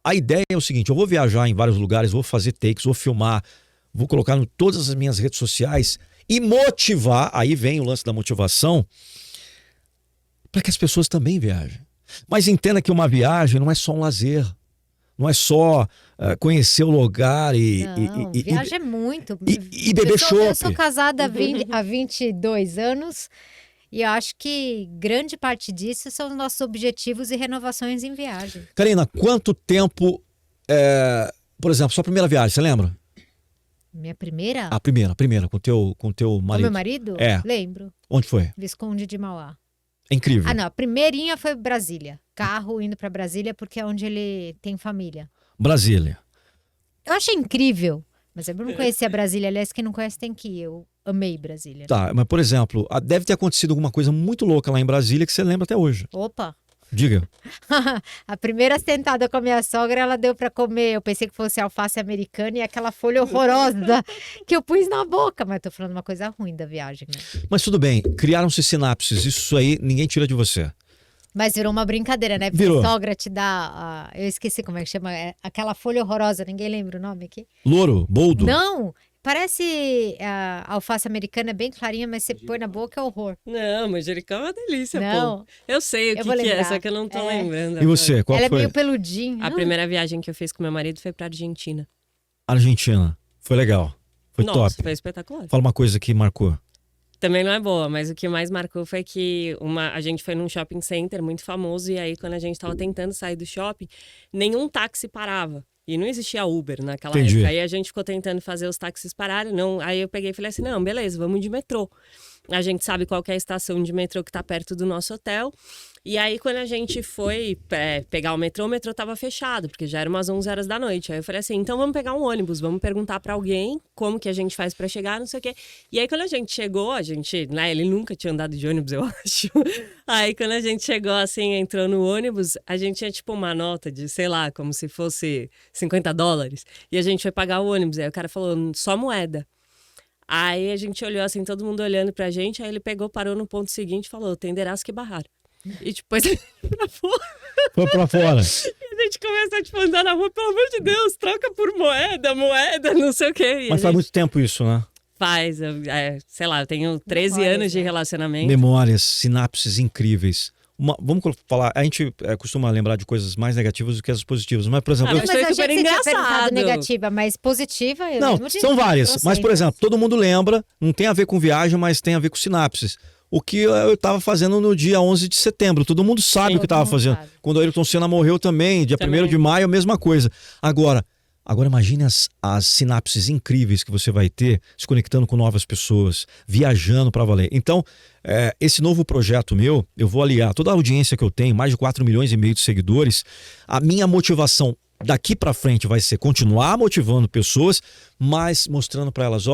a ideia é o seguinte, eu vou viajar em vários lugares, vou fazer takes, vou filmar, vou colocar em todas as minhas redes sociais e motivar, aí vem o lance da motivação, para que as pessoas também viajem. Mas entenda que uma viagem não é só um lazer, não é só conhecer o lugar viagem é muito. E beber chopp. Eu sou casada há 22 anos e eu acho que grande parte disso são os nossos objetivos e renovações em viagem. Karina, quanto tempo, por exemplo, sua primeira viagem, você lembra? Minha primeira? A primeira, com o teu marido. Com meu marido? É. Lembro. Onde foi? Visconde de Mauá. É incrível. Ah, não. A primeirinha foi Brasília. Carro indo para Brasília porque é onde ele tem família. Brasília. Eu achei incrível. Mas eu não conhecia Brasília. Aliás, quem não conhece tem que ir. Eu amei Brasília. Tá, mas por exemplo, deve ter acontecido alguma coisa muito louca lá em Brasília que você lembra até hoje. Opa! Diga. A primeira sentada com a minha sogra, ela deu pra comer. Eu pensei que fosse alface americana e aquela folha horrorosa que eu pus na boca. Mas tô falando uma coisa ruim da viagem, né? Mas tudo bem, criaram-se sinapses, isso aí ninguém tira de você. Mas virou uma brincadeira, né? Porque Virou. a sogra te dá. Eu esqueci como é que chama. Aquela folha horrorosa, ninguém lembra o nome aqui? Louro, boldo. Não! Parece a alface americana, é bem clarinha, mas você põe na boca é horror. Não, manjericão é uma delícia, Não. pô. Eu sei o Eu que, vou que é, lembrar. só que eu não tô É. lembrando. E agora. você, qual Ela é foi? meio peludinha. A primeira viagem que eu fiz com meu marido foi pra Argentina. Argentina. Foi legal. Foi Nossa, top. foi espetacular. Fala uma coisa que marcou. Também não é boa, mas o que mais marcou foi que a gente foi num shopping center muito famoso e aí quando a gente tava tentando sair do shopping, nenhum táxi parava. E não existia Uber naquela Entendi. época. Aí a gente ficou tentando fazer os táxis pararem. Não, aí eu peguei e falei assim, não, beleza, vamos de metrô. A gente sabe qual que é a estação de metrô que tá perto do nosso hotel. E aí, quando a gente foi pegar o metrô tava fechado, porque já eram umas 11 horas da noite. Aí eu falei assim, então vamos pegar um ônibus, vamos perguntar pra alguém como que a gente faz pra chegar, não sei o quê. E aí, quando a gente chegou, né, ele nunca tinha andado de ônibus, eu acho. Aí, quando a gente chegou, assim, entrou no ônibus, a gente tinha, tipo, uma nota de, sei lá, como se fosse $50. E a gente foi pagar o ônibus. Aí o cara falou, só moeda. Aí a gente olhou assim, todo mundo olhando pra gente, aí ele pegou, parou no ponto seguinte e falou, tenderás que barrar. E depois pra fora. Foi pra fora. E a gente começa tipo, a andar na rua, pelo amor de Deus, troca por moeda, não sei o quê. E Mas faz muito tempo isso, né? faz, sei lá, eu tenho 13 Memórias, anos de né? relacionamento. Memórias, sinapses incríveis. Vamos falar, a gente costuma lembrar de coisas mais negativas do que as positivas. Mas, por exemplo, Ah, mas foi a gente super tinha perguntado engraçado. negativa, mas positiva eu não, lembro de são várias. trocentas. Mas, por exemplo, todo mundo lembra, não tem a ver com viagem, mas tem a ver com sinapses. O que eu estava fazendo no dia 11 de setembro. Todo mundo sabe Sim, o que todo estava mundo fazendo. sabe. Quando o Ayrton Senna morreu também, dia Também. 1º de maio, a mesma coisa. Agora imagine as sinapses incríveis que você vai ter se conectando com novas pessoas, viajando para valer. Então, esse novo projeto meu, eu vou aliar toda a audiência que eu tenho, mais de 4,5 milhões de seguidores. A minha motivação daqui para frente vai ser continuar motivando pessoas, mas mostrando para elas,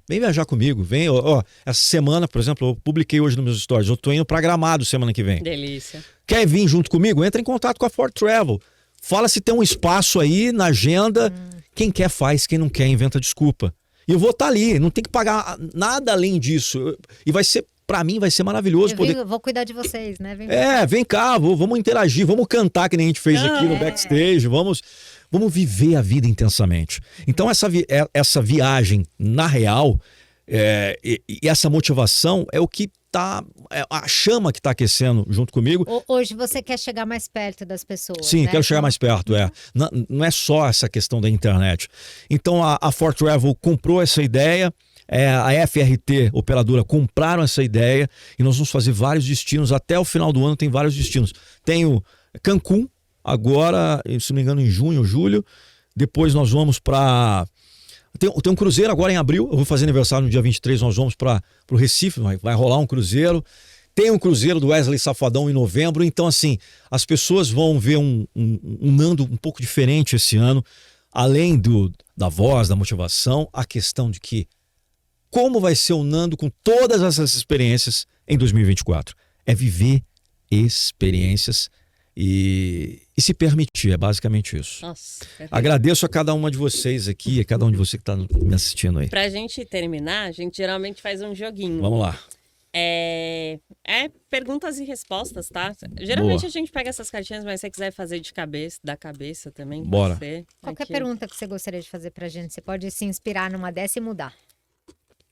vem viajar comigo, vem, essa semana, por exemplo, eu publiquei hoje nos meus stories, eu tô indo para Gramado semana que vem. Delícia. Quer vir junto comigo? Entra em contato com a For Travel. Fala se tem um espaço aí na agenda. Quem quer faz, quem não quer inventa desculpa. E eu vou estar ali, não tem que pagar nada além disso. E vai ser, para mim, vai ser maravilhoso poder... Eu vou cuidar de vocês, né? Vem cá, vamos interagir, vamos cantar que nem a gente fez aqui no backstage, vamos viver a vida intensamente. Então essa viagem na real e essa motivação é o que tá, a chama que tá aquecendo junto comigo. Hoje você quer chegar mais perto das pessoas, Sim, né? quero chegar mais perto, Não é só essa questão da internet. Então a For Travel comprou essa ideia, a FRT, operadora, compraram essa ideia e nós vamos fazer vários destinos. Até o final do ano tem vários destinos. Tem o Cancún, agora, se não me engano, em junho ou julho. Depois nós vamos para... Tem um cruzeiro agora em abril, eu vou fazer aniversário no dia 23, nós vamos para o Recife, vai rolar um cruzeiro. Tem um cruzeiro do Wesley Safadão em novembro, então assim, as pessoas vão ver um Nando um pouco diferente esse ano, além da voz, da motivação, a questão de que como vai ser o Nando com todas essas experiências em 2024? É viver experiências e se permitir, é basicamente isso. Nossa, perfeito. Agradeço a cada uma de vocês aqui, a cada um de vocês que está me assistindo aí. Pra gente terminar, a gente geralmente faz um joguinho. Vamos lá. É perguntas e respostas, tá? Geralmente Boa. a gente pega essas cartinhas, mas se você quiser fazer da cabeça também, Bora. pode ser. Qualquer Aqui. pergunta que você gostaria de fazer pra gente, você pode se inspirar numa dessa e mudar.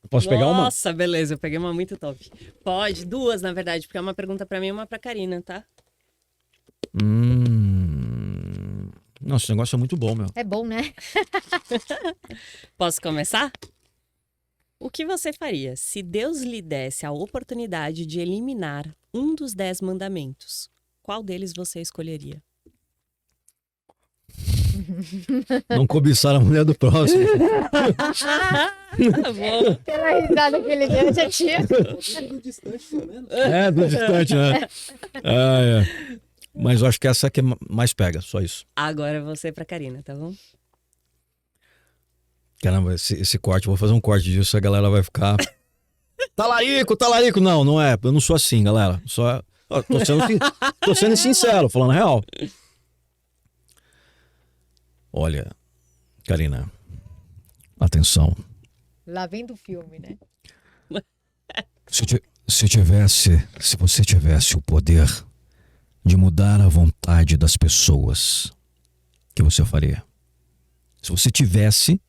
Posso pegar uma? Nossa, beleza, eu peguei uma muito top. Pode, duas, na verdade, porque é uma pergunta pra mim e uma pra Karina, tá? Nossa, esse negócio é muito bom, meu. É bom, né? Posso começar? O que você faria se Deus lhe desse a oportunidade de eliminar um dos 10 mandamentos? Qual deles você escolheria? Não cobiçar a mulher do próximo. Tá bom. Pela risada que ele deu, eu já tinha. Do distante, né? Mas eu acho que essa que mais pega, só isso. Agora você pra Karina, tá bom? Caramba, esse corte, eu vou fazer um corte disso, a galera vai ficar... Talarico! Não, não é. Eu não sou assim, galera. Ó, tô sendo sincero, falando a real. Olha, Karina, atenção. Lá vem do filme, né? Se você tivesse o poder de mudar a vontade das pessoas, o que você faria? Se você tivesse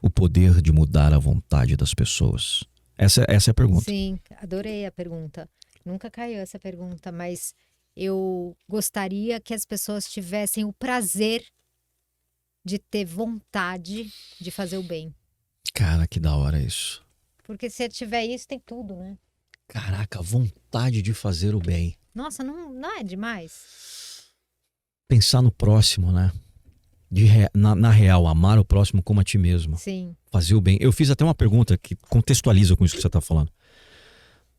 o poder de mudar a vontade das pessoas. Essa é a pergunta. Sim, adorei a pergunta. Nunca caiu essa pergunta, mas eu gostaria que as pessoas tivessem o prazer de ter vontade de fazer o bem. Cara, que da hora isso. Porque se tiver isso, tem tudo, né? Caraca, vontade de fazer o bem. Nossa, não é demais? Pensar no próximo, né? Na real, amar o próximo como a ti mesmo. Sim. Fazer o bem. Eu fiz até uma pergunta que contextualiza com isso que você está falando.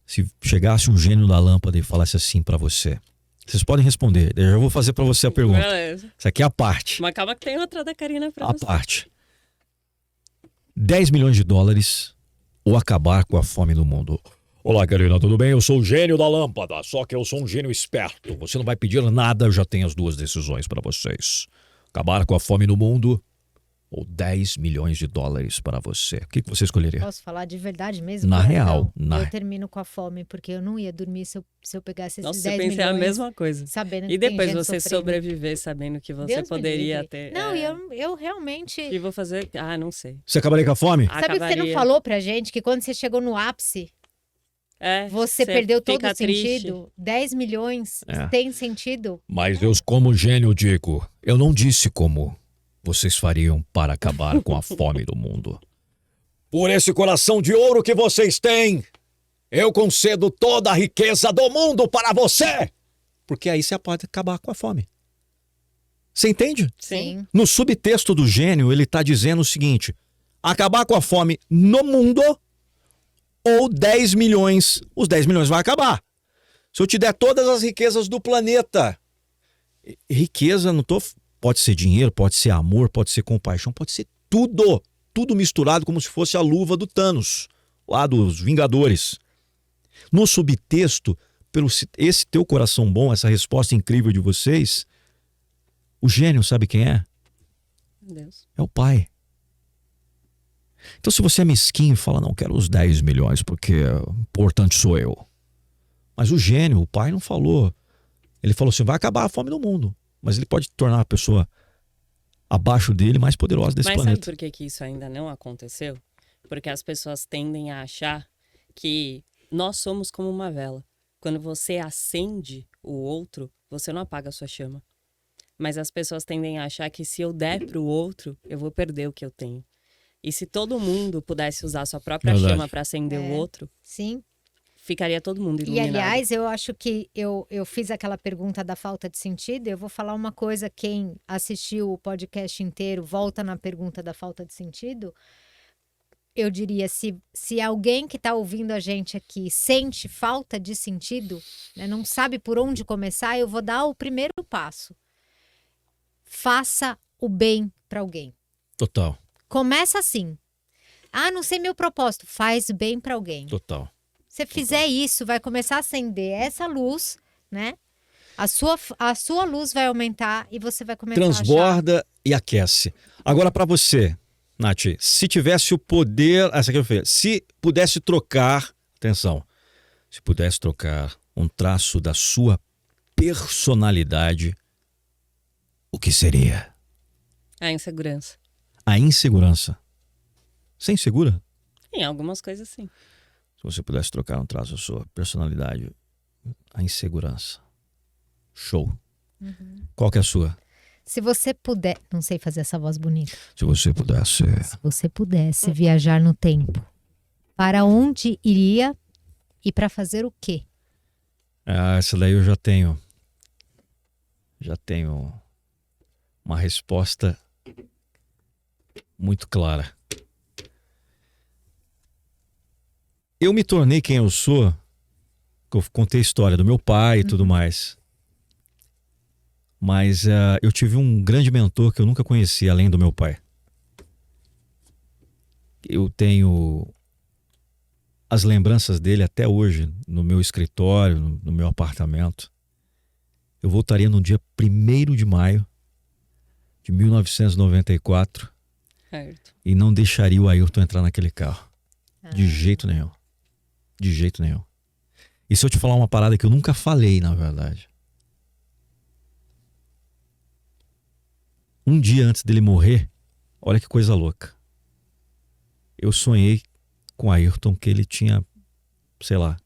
Se chegasse um gênio da lâmpada e falasse assim pra você, vocês podem responder. Eu já vou fazer pra você a pergunta. Beleza. Isso aqui é a parte. Mas calma que tem outra da Karina pra A você. parte. 10 milhões de dólares ou acabar com a fome no mundo. Olá, Karina, tudo bem? Eu sou o gênio da lâmpada, só que eu sou um gênio esperto. Você não vai pedir nada, eu já tenho as duas decisões pra vocês. Acabar com a fome no mundo ou 10 milhões de dólares para você. O que você escolheria? Posso falar de verdade mesmo? Na real, Eu termino com a fome, porque eu não ia dormir se eu pegasse esses Nossa, 10 eu pensei milhões. a mesma coisa. Sabendo que E tem depois gente você sofrendo. sobreviver sabendo que você Deus me poderia livre. ter... Não, eu realmente... E vou fazer... Ah, não sei. Você acabaria com a fome? Sabe que você não Acabaria. falou pra gente que quando você chegou no ápice, você perdeu todo fica o triste. sentido? 10 milhões É. tem sentido? Mas eu, como gênio, digo, eu não disse como vocês fariam para acabar com a fome do mundo. Por esse coração de ouro que vocês têm, eu concedo toda a riqueza do mundo para você. Porque aí você pode acabar com a fome. Você entende? Sim. No subtexto do gênio, ele está dizendo o seguinte: acabar com a fome no mundo ou 10 milhões. Os 10 milhões vai acabar. Se eu te der todas as riquezas do planeta. Riqueza, não tô... Pode ser dinheiro, pode ser amor, pode ser compaixão, pode ser tudo. Tudo misturado como se fosse a luva do Thanos, lá dos Vingadores. No subtexto, pelo esse teu coração bom, essa resposta incrível de vocês, o gênio sabe quem é? Deus. É o pai. Então se você é mesquinho e fala, não, quero os 10 milhões porque o importante sou eu. Mas o gênio, o pai não falou. Ele falou assim, vai acabar a fome no mundo. Mas ele pode tornar a pessoa abaixo dele mais poderosa desse Mas planeta. sabe por que isso ainda não aconteceu? Porque as pessoas tendem a achar que nós somos como uma vela. Quando você acende o outro, você não apaga a sua chama. Mas as pessoas tendem a achar que se eu der pro outro, eu vou perder o que eu tenho. E se todo mundo pudesse usar a sua própria Verdade. chama para acender o outro, Sim. ficaria todo mundo E, iluminado. aliás, eu acho que eu fiz aquela pergunta da falta de sentido. Eu vou falar uma coisa, quem assistiu o podcast inteiro, volta na pergunta da falta de sentido. Eu diria, se alguém que está ouvindo a gente aqui sente falta de sentido, né, não sabe por onde começar, eu vou dar o primeiro passo. Faça o bem para alguém. Total, Começa assim. Ah, não sei meu propósito. Faz bem para alguém. total. Se fizer isso, vai começar a acender essa luz, né? A sua luz vai aumentar e você vai começar a achar... Transborda e aquece. Agora pra você, Nath, se tivesse o poder... Essa aqui eu fiz. Se pudesse trocar... Atenção. Se pudesse trocar um traço da sua personalidade, o que seria? A insegurança. A insegurança. Você é insegura? Em algumas coisas, sim. Se você pudesse trocar um traço da sua personalidade, a insegurança. Show. Qual que é a sua? Se você puder... Não sei fazer essa voz bonita. Se você pudesse... Se você pudesse viajar no tempo, para onde iria e para fazer o quê? Essa daí eu já tenho. Já tenho uma resposta muito clara. Eu me tornei quem eu sou, que eu contei a história do meu pai e tudo mais. Mas eu tive um grande mentor que eu nunca conheci, além do meu pai. Eu tenho as lembranças dele até hoje no meu escritório, no meu apartamento, eu voltaria no dia 1º de maio de 1994 Certo. e não deixaria o Ayrton entrar naquele carro. De jeito nenhum. De jeito nenhum. E se eu te falar uma parada que eu nunca falei, na verdade. Um dia antes dele morrer, olha que coisa louca. Eu sonhei com o Ayrton que ele tinha, sei lá,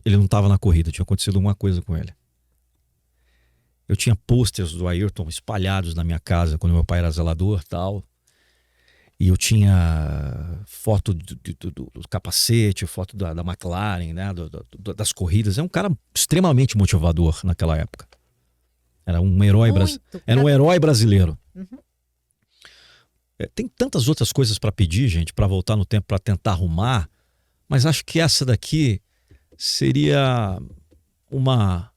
ele não estava na corrida, tinha acontecido alguma coisa com ele. Eu tinha posters do Ayrton espalhados na minha casa quando meu pai era zelador e tal. E eu tinha foto do capacete, foto da McLaren, né, das corridas. É um cara extremamente motivador naquela época. Era um herói, era um herói brasileiro. Uhum. Tem tantas outras coisas para pedir, gente, para voltar no tempo, para tentar arrumar. Mas acho que essa daqui seria uma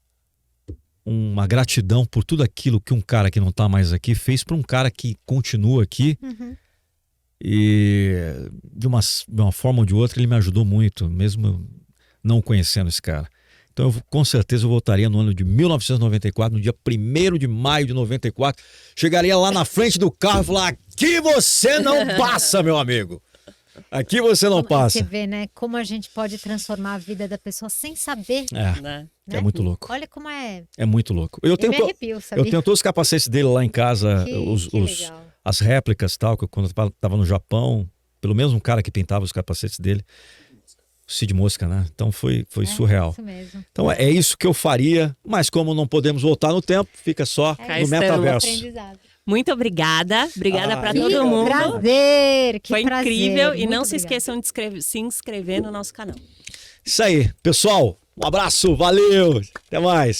gratidão por tudo aquilo que um cara que não está mais aqui fez para um cara que continua aqui. Uhum. E de uma forma ou de outra ele me ajudou muito, mesmo não conhecendo esse cara. Então com certeza eu voltaria no ano de 1994, no dia 1º de maio de 94. Chegaria lá na frente do carro e falar: aqui você não passa, meu amigo. Aqui você não passa. Você vê, né? Como a gente pode transformar a vida da pessoa sem saber. Né? É muito louco. Olha como é. É muito louco. Eu Me arrepio, sabia? tenho todos os capacetes dele lá em casa, Que legal. as réplicas e tal, que quando eu estava no Japão, pelo mesmo cara que pintava os capacetes dele, o Cid Mosca, né? Então foi surreal. Isso mesmo. Então é isso que eu faria, mas como não podemos voltar no tempo, fica só Cá no estamos. metaverso. Aprendizado. Muito obrigada. Obrigada para Que todo mundo. prazer, que Foi prazer. incrível. E Muito não se obrigada. esqueçam de se inscrever no nosso canal. Isso aí, pessoal. Um abraço, valeu, até mais.